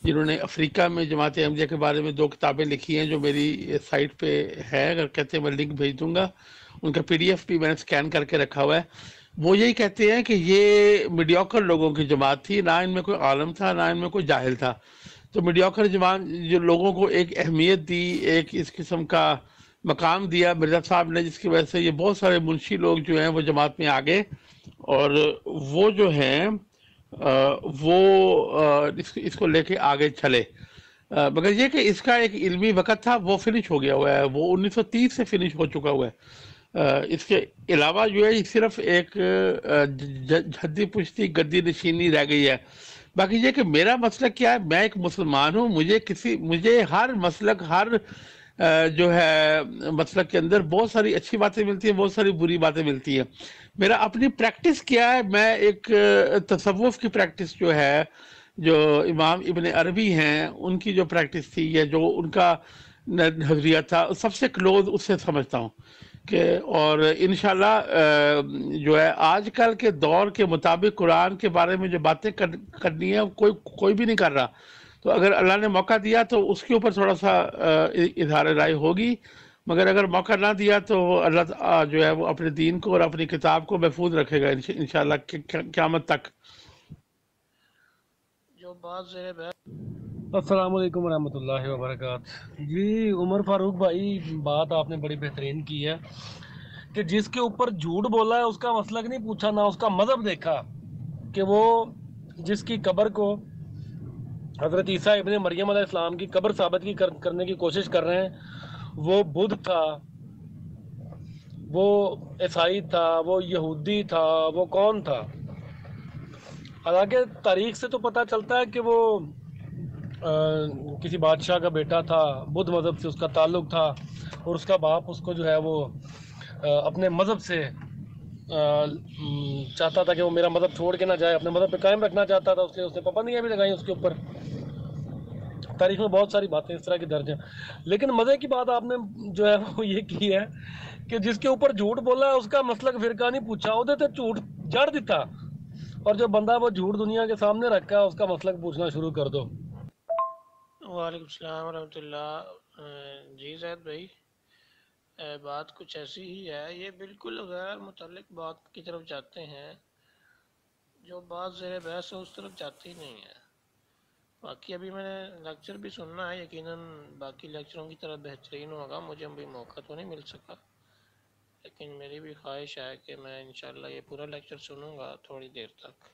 جنہوں نے افریقہ میں جماعت احمدیہ کے بارے میں 2 کتابیں لکھی ہیں جو میری سائٹ پہ ہے. اگر کہتے ہیں میں لنک بھیج دوں گا. ان کا PDF بھی میں نے سکین کر کے رکھا ہوا ہے. وہ یہی کہتے ہیں کہ یہ میڈیوکر لوگوں کی جماعت تھی. نہ ان میں کوئی عالم تھا، نہ ان میں کوئی جاہل تھا. تو میڈیوکر جماعت جو لوگوں کو ایک اہمیت دی، ایک اس قسم کا مقام دیا مرزا صاحب نے، جس کی وجہ سے یہ بہت سارے منشی لوگ جو ہیں وہ جماعت میں آ گئے. اور وہ جو ہیں وہ اس کو لے کے آگے چلے. مگر یہ کہ اس کا ایک علمی وقت تھا، وہ فنش ہو گیا ہوا ہے. وہ 1930 سے فنش ہو چکا ہوا ہے. اس کے علاوہ جو ہے یہ صرف ایک جھدی پشتی گدی نشینی رہ گئی ہے. باقی یہ کہ میرا مسلک کیا ہے، میں ایک مسلمان ہوں. مجھے ہر مسلک، ہر جو ہے مسلک کے اندر بہت ساری اچھی باتیں ملتی ہیں، بہت ساری بری باتیں ملتی ہیں. میرا اپنی پریکٹس کیا ہے، میں ایک تصوف کی پریکٹس جو ہے، جو امام ابن عربی ہیں ان کی جو پریکٹس تھی یا جو ان کا نظریہ تھا، سب سے کلوز اس سے سمجھتا ہوں کہ. اور انشاءاللہ جو ہے آج کل کے دور کے مطابق قرآن کے بارے میں جو باتیں کرنی ہے کوئی بھی نہیں کر رہا. تو اگر اللہ نے موقع دیا تو اس کے اوپر تھوڑا سا اظہار رائے ہوگی. مگر اگر موقع نہ دیا تو اللہ جو ہے وہ اپنے دین کو اور اپنی کتاب کو محفوظ رکھے گا انشاءاللہ قیامت تک. جو بات زیر بحث. السلام علیکم ورحمۃ اللہ وبرکاتہ. جی عمر فاروق بھائی، بات آپ نے بڑی بہترین کی ہے کہ جس کے اوپر جھوٹ بولا ہے اس کا مسلک نہیں پوچھا، نہ اس کا مذہب دیکھا. کہ وہ جس کی قبر کو حضرت عیسیٰ ابن مریم علیہ السلام کی قبر ثابت کرنے کی کوشش کر رہے ہیں، وہ بدھ تھا، وہ عیسائی تھا، وہ یہودی تھا، وہ کون تھا؟ حالانکہ تاریخ سے تو پتہ چلتا ہے کہ وہ کسی بادشاہ کا بیٹا تھا، بدھ مذہب سے اس کا تعلق تھا، اور اس کا باپ اس کو جو ہے وہ اپنے مذہب سے چاہتا تھا کہ وہ میرا مذہب چھوڑ کے نہ جائے، اپنے مذہب پہ قائم رکھنا چاہتا تھا. اس نے پابندیاں بھی لگائیں اس کے اوپر. تاریخ میں بہت ساری باتیں اس طرح کی درج ہیں. لیکن مزے کی بات آپ نے جو ہے وہ یہ کی ہے کہ جس کے اوپر جھوٹ بولا ہے اس کا مسلک فرقہ نہیں پوچھا، وہ دیتے جھوٹ جڑ دیتا. اور جو بندہ وہ جھوٹ دنیا کے سامنے رکھا ہے اس کا مسلک پوچھنا شروع کر دو. وعلیکم السلام ورحمۃ اللہ. جی زید بھائی، بات کچھ ایسی ہی ہے. یہ بالکل غیر متعلق بات کی طرف جاتے ہیں. جو بات زیر بحث ہے اس طرف جاتی نہیں ہے. باقی ابھی میں نے لیکچر بھی سننا ہے، یقیناً باقی لیکچروں کی طرح بہترین ہوگا. مجھے ابھی موقع تو نہیں مل سکا، لیکن میری بھی خواہش ہے کہ میں انشاءاللہ یہ پورا لیکچر سنوں گا تھوڑی دیر تک.